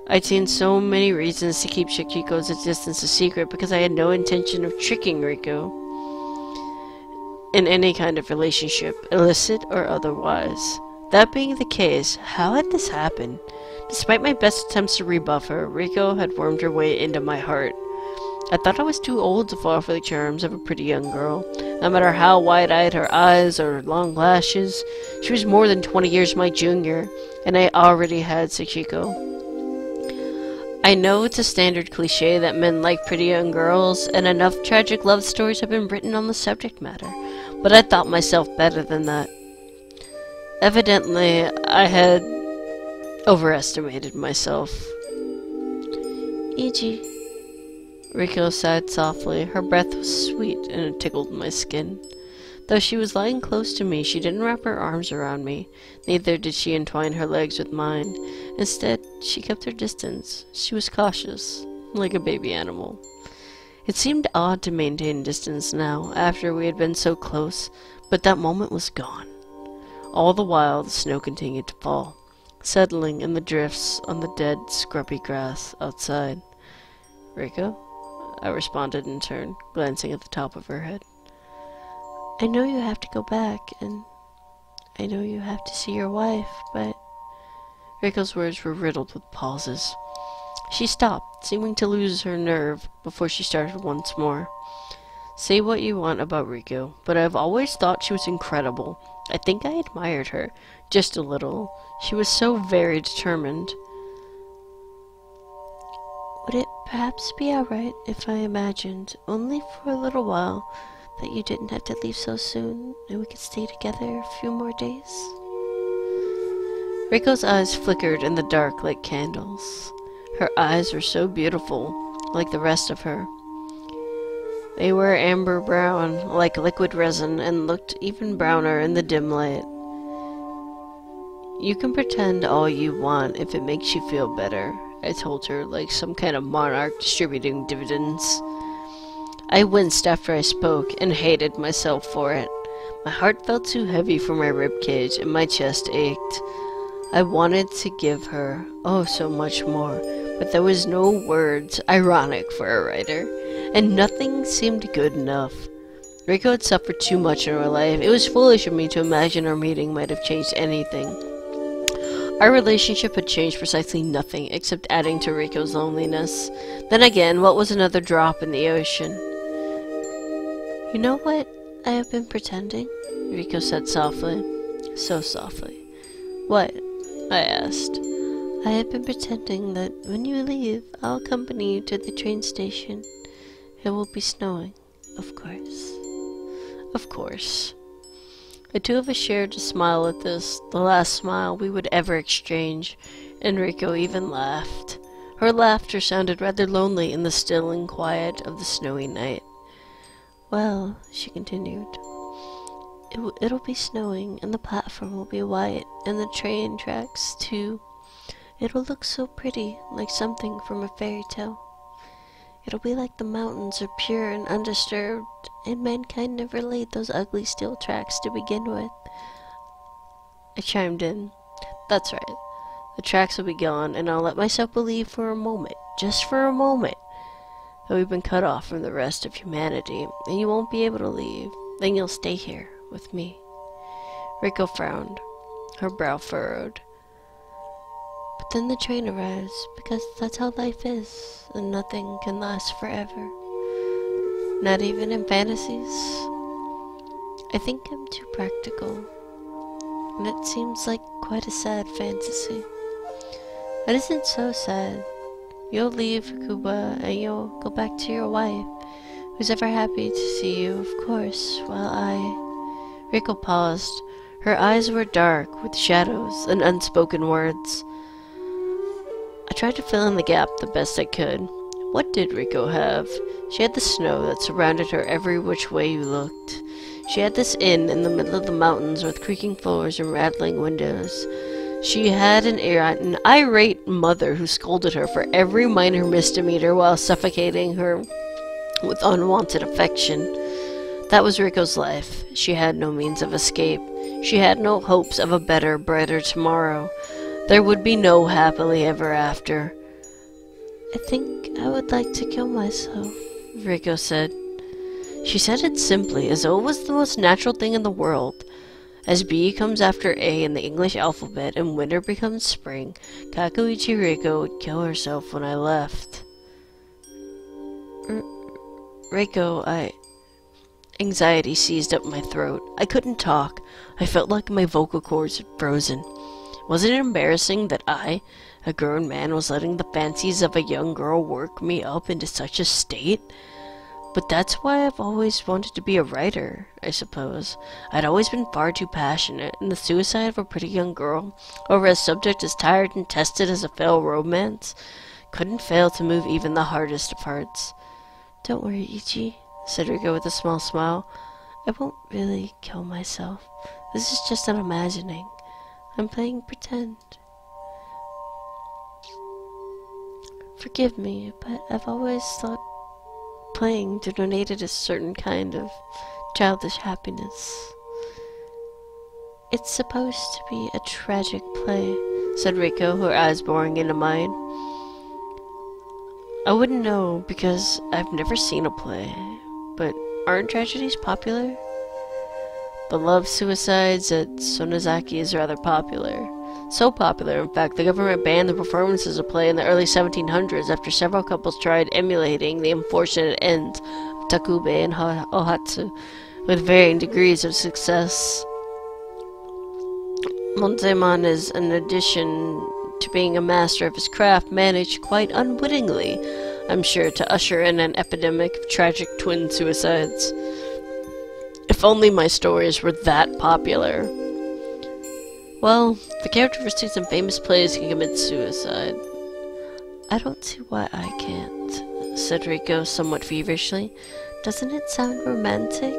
I'd seen so many reasons to keep Sachiko's existence a secret, because I had no intention of tricking Riko in any kind of relationship, illicit or otherwise. That being the case, how had this happened? Despite my best attempts to rebuff her, Riko had wormed her way into my heart. I thought I was too old to fall for the charms of a pretty young girl. No matter how wide-eyed her eyes or long lashes, she was more than 20 years my junior, and I already had Sachiko. I know it's a standard cliche that men like pretty young girls, and enough tragic love stories have been written on the subject matter. but I thought myself better than that. Evidently, I had overestimated myself. Iji. Riko sighed softly. Her breath was sweet, and it tickled my skin. Though she was lying close to me, she didn't wrap her arms around me. Neither did she entwine her legs with mine. Instead, she kept her distance. She was cautious, like a baby animal. It seemed odd to maintain distance now, after we had been so close, but that moment was gone. All the while, the snow continued to fall, settling in the drifts on the dead, scrubby grass outside. Riko? I responded in turn, glancing at the top of her head. I know you have to go back, and I know you have to see your wife, but... Riko's words were riddled with pauses. She stopped, seeming to lose her nerve, before she started once more. Say what you want about Riko, but I've always thought she was incredible. I think I admired her, just a little. She was so very determined. Would it perhaps be alright if I imagined, only for a little while, that you didn't have to leave so soon, and we could stay together a few more days? Riko's eyes flickered in the dark like candles. Her eyes were so beautiful, like the rest of her. They were amber brown, like liquid resin, and looked even browner in the dim light. You can pretend all you want if it makes you feel better, I told her, like some kind of monarch distributing dividends. I winced after I spoke, and hated myself for it. My heart felt too heavy for my ribcage, and my chest ached. I wanted to give her, oh, so much more, but there was no words, ironic for a writer, and nothing seemed good enough. Riko had suffered too much in her life. It was foolish of me to imagine our meeting might have changed anything. Our relationship had changed precisely nothing, except adding to Riko's loneliness. Then again, what was another drop in the ocean? You know what I have been pretending? Riko said softly. So softly. What? I asked. I have been pretending that when you leave, I'll accompany you to the train station. It will be snowing, of course. Of course. The two of us shared a smile at this, the last smile we would ever exchange, and Riko even laughed. Her laughter sounded rather lonely in the still and quiet of the snowy night. Well, she continued, it'll be snowing, and the platform will be white, and the train tracks, too. It'll look so pretty, like something from a fairy tale. It'll be like the mountains are pure and undisturbed, and mankind never laid those ugly steel tracks to begin with. I chimed in. That's right. The tracks will be gone, and I'll let myself believe for a moment, just for a moment, that we've been cut off from the rest of humanity, and you won't be able to leave. Then you'll stay here, with me. Riko frowned. Her brow furrowed. But then the train arrives, because that's how life is, and nothing can last forever. Not even in fantasies. I think I'm too practical, and it seems like quite a sad fantasy. It isn't so sad. You'll leave Kuba, and you'll go back to your wife, who's ever happy to see you, of course, while Riko paused. Her eyes were dark, with shadows and unspoken words. I tried to fill in the gap the best I could. What did Riko have? She had the snow that surrounded her every which way you looked. She had this inn in the middle of the mountains with creaking floors and rattling windows. She had an irate mother who scolded her for every minor misdemeanor while suffocating her with unwanted affection. That was Riko's life. She had no means of escape. She had no hopes of a better, brighter tomorrow. There would be no happily ever after. I think I would like to kill myself, Riko said. She said it simply, as though it was the most natural thing in the world. As B comes after A in the English alphabet and winter becomes spring, Kakuichi Riko would kill herself when I left. Riko, Anxiety seized up my throat. I couldn't talk. I felt like my vocal cords had frozen. Wasn't it embarrassing that I, a grown man, was letting the fancies of a young girl work me up into such a state? But that's why I've always wanted to be a writer, I suppose. I'd always been far too passionate, and the suicide of a pretty young girl, over a subject as tired and tested as a failed romance, couldn't fail to move even the hardest of hearts. "Don't worry, Ichi," said Riko with a small smile. "I won't really kill myself. This is just an imagining. I'm playing pretend. Forgive me, but I've always thought playing denoted a certain kind of childish happiness." "It's supposed to be a tragic play," said Riko, her eyes boring into mine. "I wouldn't know because I've never seen a play, but aren't tragedies popular?" "Beloved suicides at Sonozaki is rather popular. So popular, in fact, the government banned the performances of play in the early 1700s after several couples tried emulating the unfortunate ends of Takube and Ohatsu with varying degrees of success. Monzemon is, in addition to being a master of his craft, managed quite unwittingly, I'm sure, to usher in an epidemic of tragic twin suicides. If only my stories were that popular. Well, the characteristics in famous plays can commit suicide." "I don't see why I can't," said Riko somewhat feverishly. "Doesn't it sound romantic?"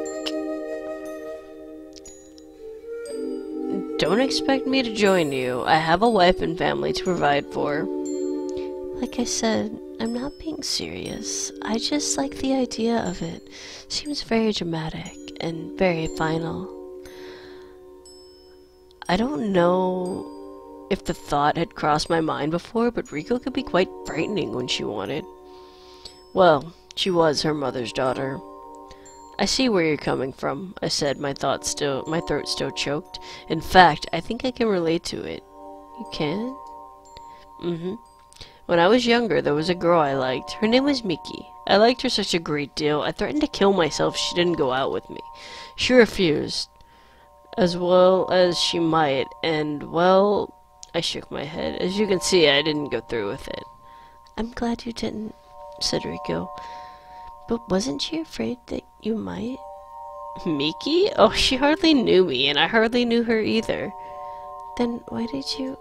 "Don't expect me to join you. I have a wife and family to provide for." "Like I said, I'm not being serious. I just like the idea of it. Seems very dramatic and very final." I don't know if the thought had crossed my mind before, but Riko could be quite frightening when she wanted. Well, she was her mother's daughter. "I see where you're coming from," I said, my throat still choked. "In fact, I think I can relate to it." "You can?" "Mm-hmm. When I was younger, there was a girl I liked. Her name was Miki. I liked her such a great deal, I threatened to kill myself if she didn't go out with me. She refused. As well as she might, and, well, I shook my head. As you can see, I didn't go through with it." "I'm glad you didn't," said Riko. "But wasn't she afraid that you might?" "Miki? Oh, she hardly knew me, and I hardly knew her either." "Then why did you—"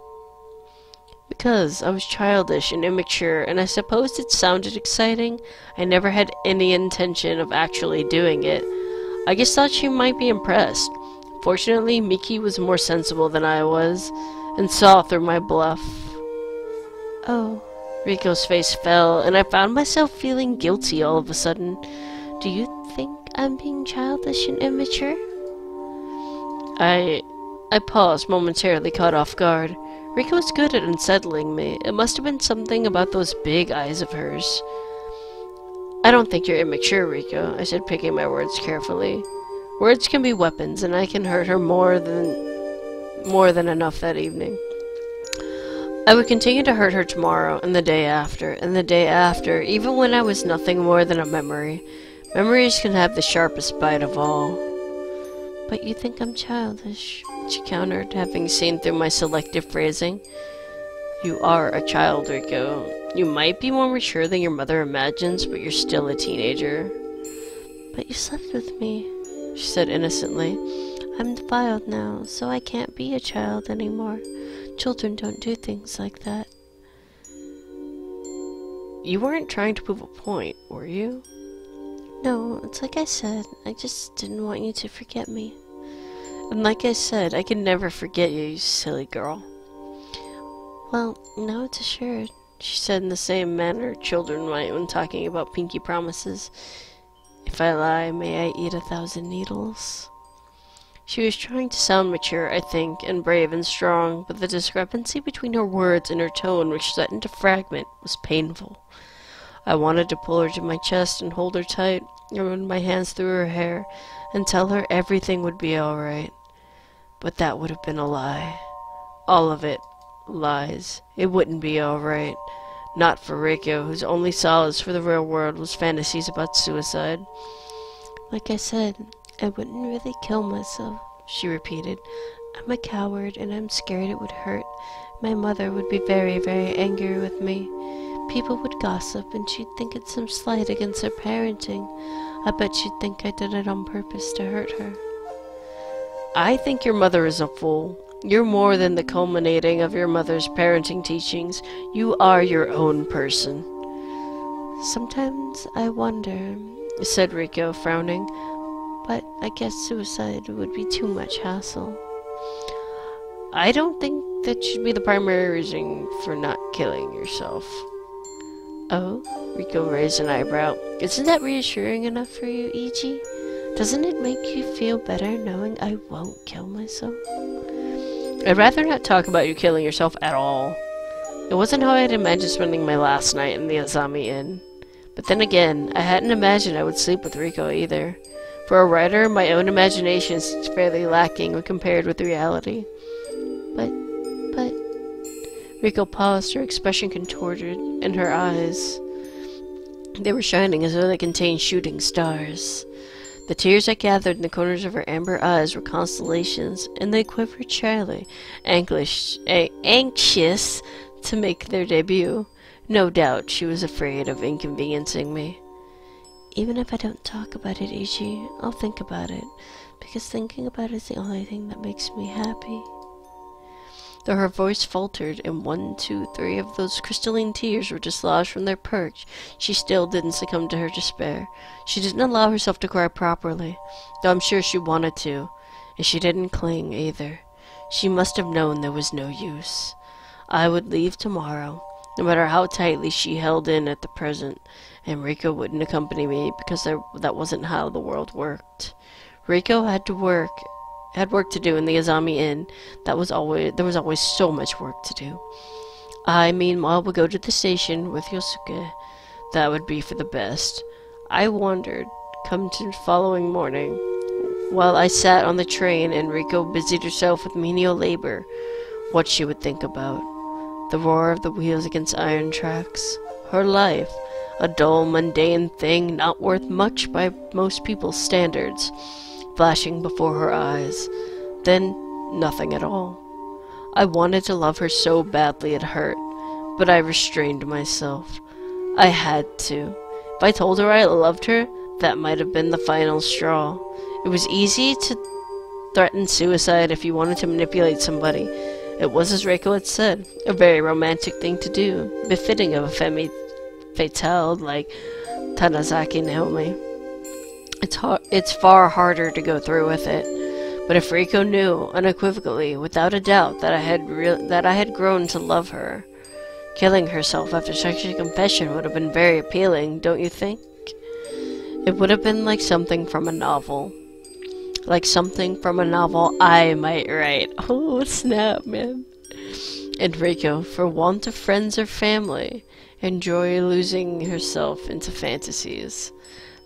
"Because I was childish and immature, and I supposed it sounded exciting. I never had any intention of actually doing it. I just thought she might be impressed. Fortunately, Miki was more sensible than I was, and saw through my bluff." "Oh." Riko's face fell, and I found myself feeling guilty all of a sudden. "Do you think I'm being childish and immature?" I paused, momentarily caught off guard. Riko was good at unsettling me. It must have been something about those big eyes of hers. "I don't think you're immature, Riko," I said, picking my words carefully. "Words can be weapons, and I can hurt her more than enough that evening. I would continue to hurt her tomorrow, and the day after, and the day after, even when I was nothing more than a memory. Memories can have the sharpest bite of all." "But you think I'm childish," she countered, having seen through my selective phrasing. "You are a child, Riko. You might be more mature than your mother imagines, but you're still a teenager." "But you slept with me," she said innocently. "I'm defiled now, so I can't be a child anymore. Children don't do things like that." "You weren't trying to prove a point, were you?" "No, it's like I said. I just didn't want you to forget me." "And like I said, I can never forget you, you silly girl." "Well, now it's assured," she said in the same manner children might when talking about pinky promises. "If I lie, may I eat 1,000 needles." She was trying to sound mature, I think, and brave and strong, but the discrepancy between her words and her tone, which threatened to fragment, was painful. I wanted to pull her to my chest and hold her tight, and run my hands through her hair, and tell her everything would be all right. But that would have been a lie. All of it. Lies. It wouldn't be all right. Not for Riko, whose only solace for the real world was fantasies about suicide. "Like I said, I wouldn't really kill myself," she repeated. "I'm a coward, and I'm scared it would hurt. My mother would be very, very angry with me. People would gossip, and she'd think it's some slight against her parenting. I bet she'd think I did it on purpose to hurt her. I think your mother is a fool. You're more than the culminating of your mother's parenting teachings. You are your own person. Sometimes I wonder, said Rico, frowning, but I guess suicide would be too much hassle. I don't think that should be the primary reason for not killing yourself. Oh? Rico raised an eyebrow. Isn't that reassuring enough for you, Ichi? Doesn't it make you feel better knowing I won't kill myself? I'd rather not talk about you killing yourself at all. It wasn't how I had imagined spending my last night in the Azami Inn. But then again, I hadn't imagined I would sleep with Rico either. For a writer, my own imagination is fairly lacking when compared with reality. But... Rico paused, her expression contorted, and her eyes. They were shining as though they contained shooting stars. The tears that gathered in the corners of her amber eyes were constellations, and they quivered shyly, anxious to make their debut. No doubt she was afraid of inconveniencing me. Even if I don't talk about it, Ichi, I'll think about it, because thinking about it is the only thing that makes me happy. Though her voice faltered, and 1, 2, 3 of those crystalline tears were dislodged from their perch, she still didn't succumb to her despair. She didn't allow herself to cry properly, though I'm sure she wanted to, and she didn't cling either. She must have known there was no use. I would leave tomorrow, no matter how tightly she held in at the present, and Rico wouldn't accompany me because that wasn't how the world worked. Rico had work to do in the Azami Inn. There was always so much work to do. I, meanwhile, would go to the station with Yosuke. That would be for the best. I wondered, come to the following morning, while I sat on the train and Rico busied herself with menial labor, what she would think about. The roar of the wheels against iron tracks. Her life, a dull, mundane thing not worth much by most people's standards, flashing before her eyes. Then, nothing at all. I wanted to love her so badly it hurt, but I restrained myself. I had to. If I told her I loved her, that might have been the final straw. It was easy to threaten suicide if you wanted to manipulate somebody. It was, as Reiko had said, a very romantic thing to do, befitting of a femme fatale like Tanizaki Naomi. It's far harder to go through with it. But if Rico knew, unequivocally, without a doubt, that I had grown to love her, killing herself after such a confession would have been very appealing, don't you think? It would have been like something from a novel. Like something from a novel I might write. Oh, snap, man. And Rico, for want of friends or family, enjoy losing herself into fantasies.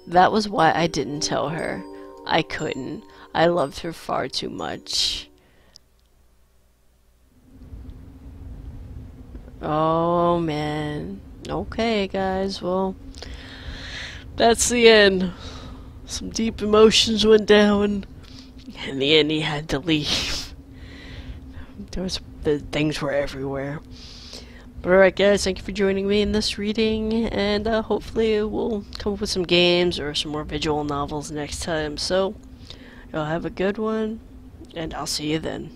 That was why I didn't tell her. I couldn't. I loved her far too much. Oh, man. Okay, guys, well, that's the end. Some deep emotions went down. In the end, he had to leave. The things were everywhere. But alright, guys, thank you for joining me in this reading, and hopefully we'll come up with some games or some more visual novels next time. So, y'all have a good one, and I'll see you then.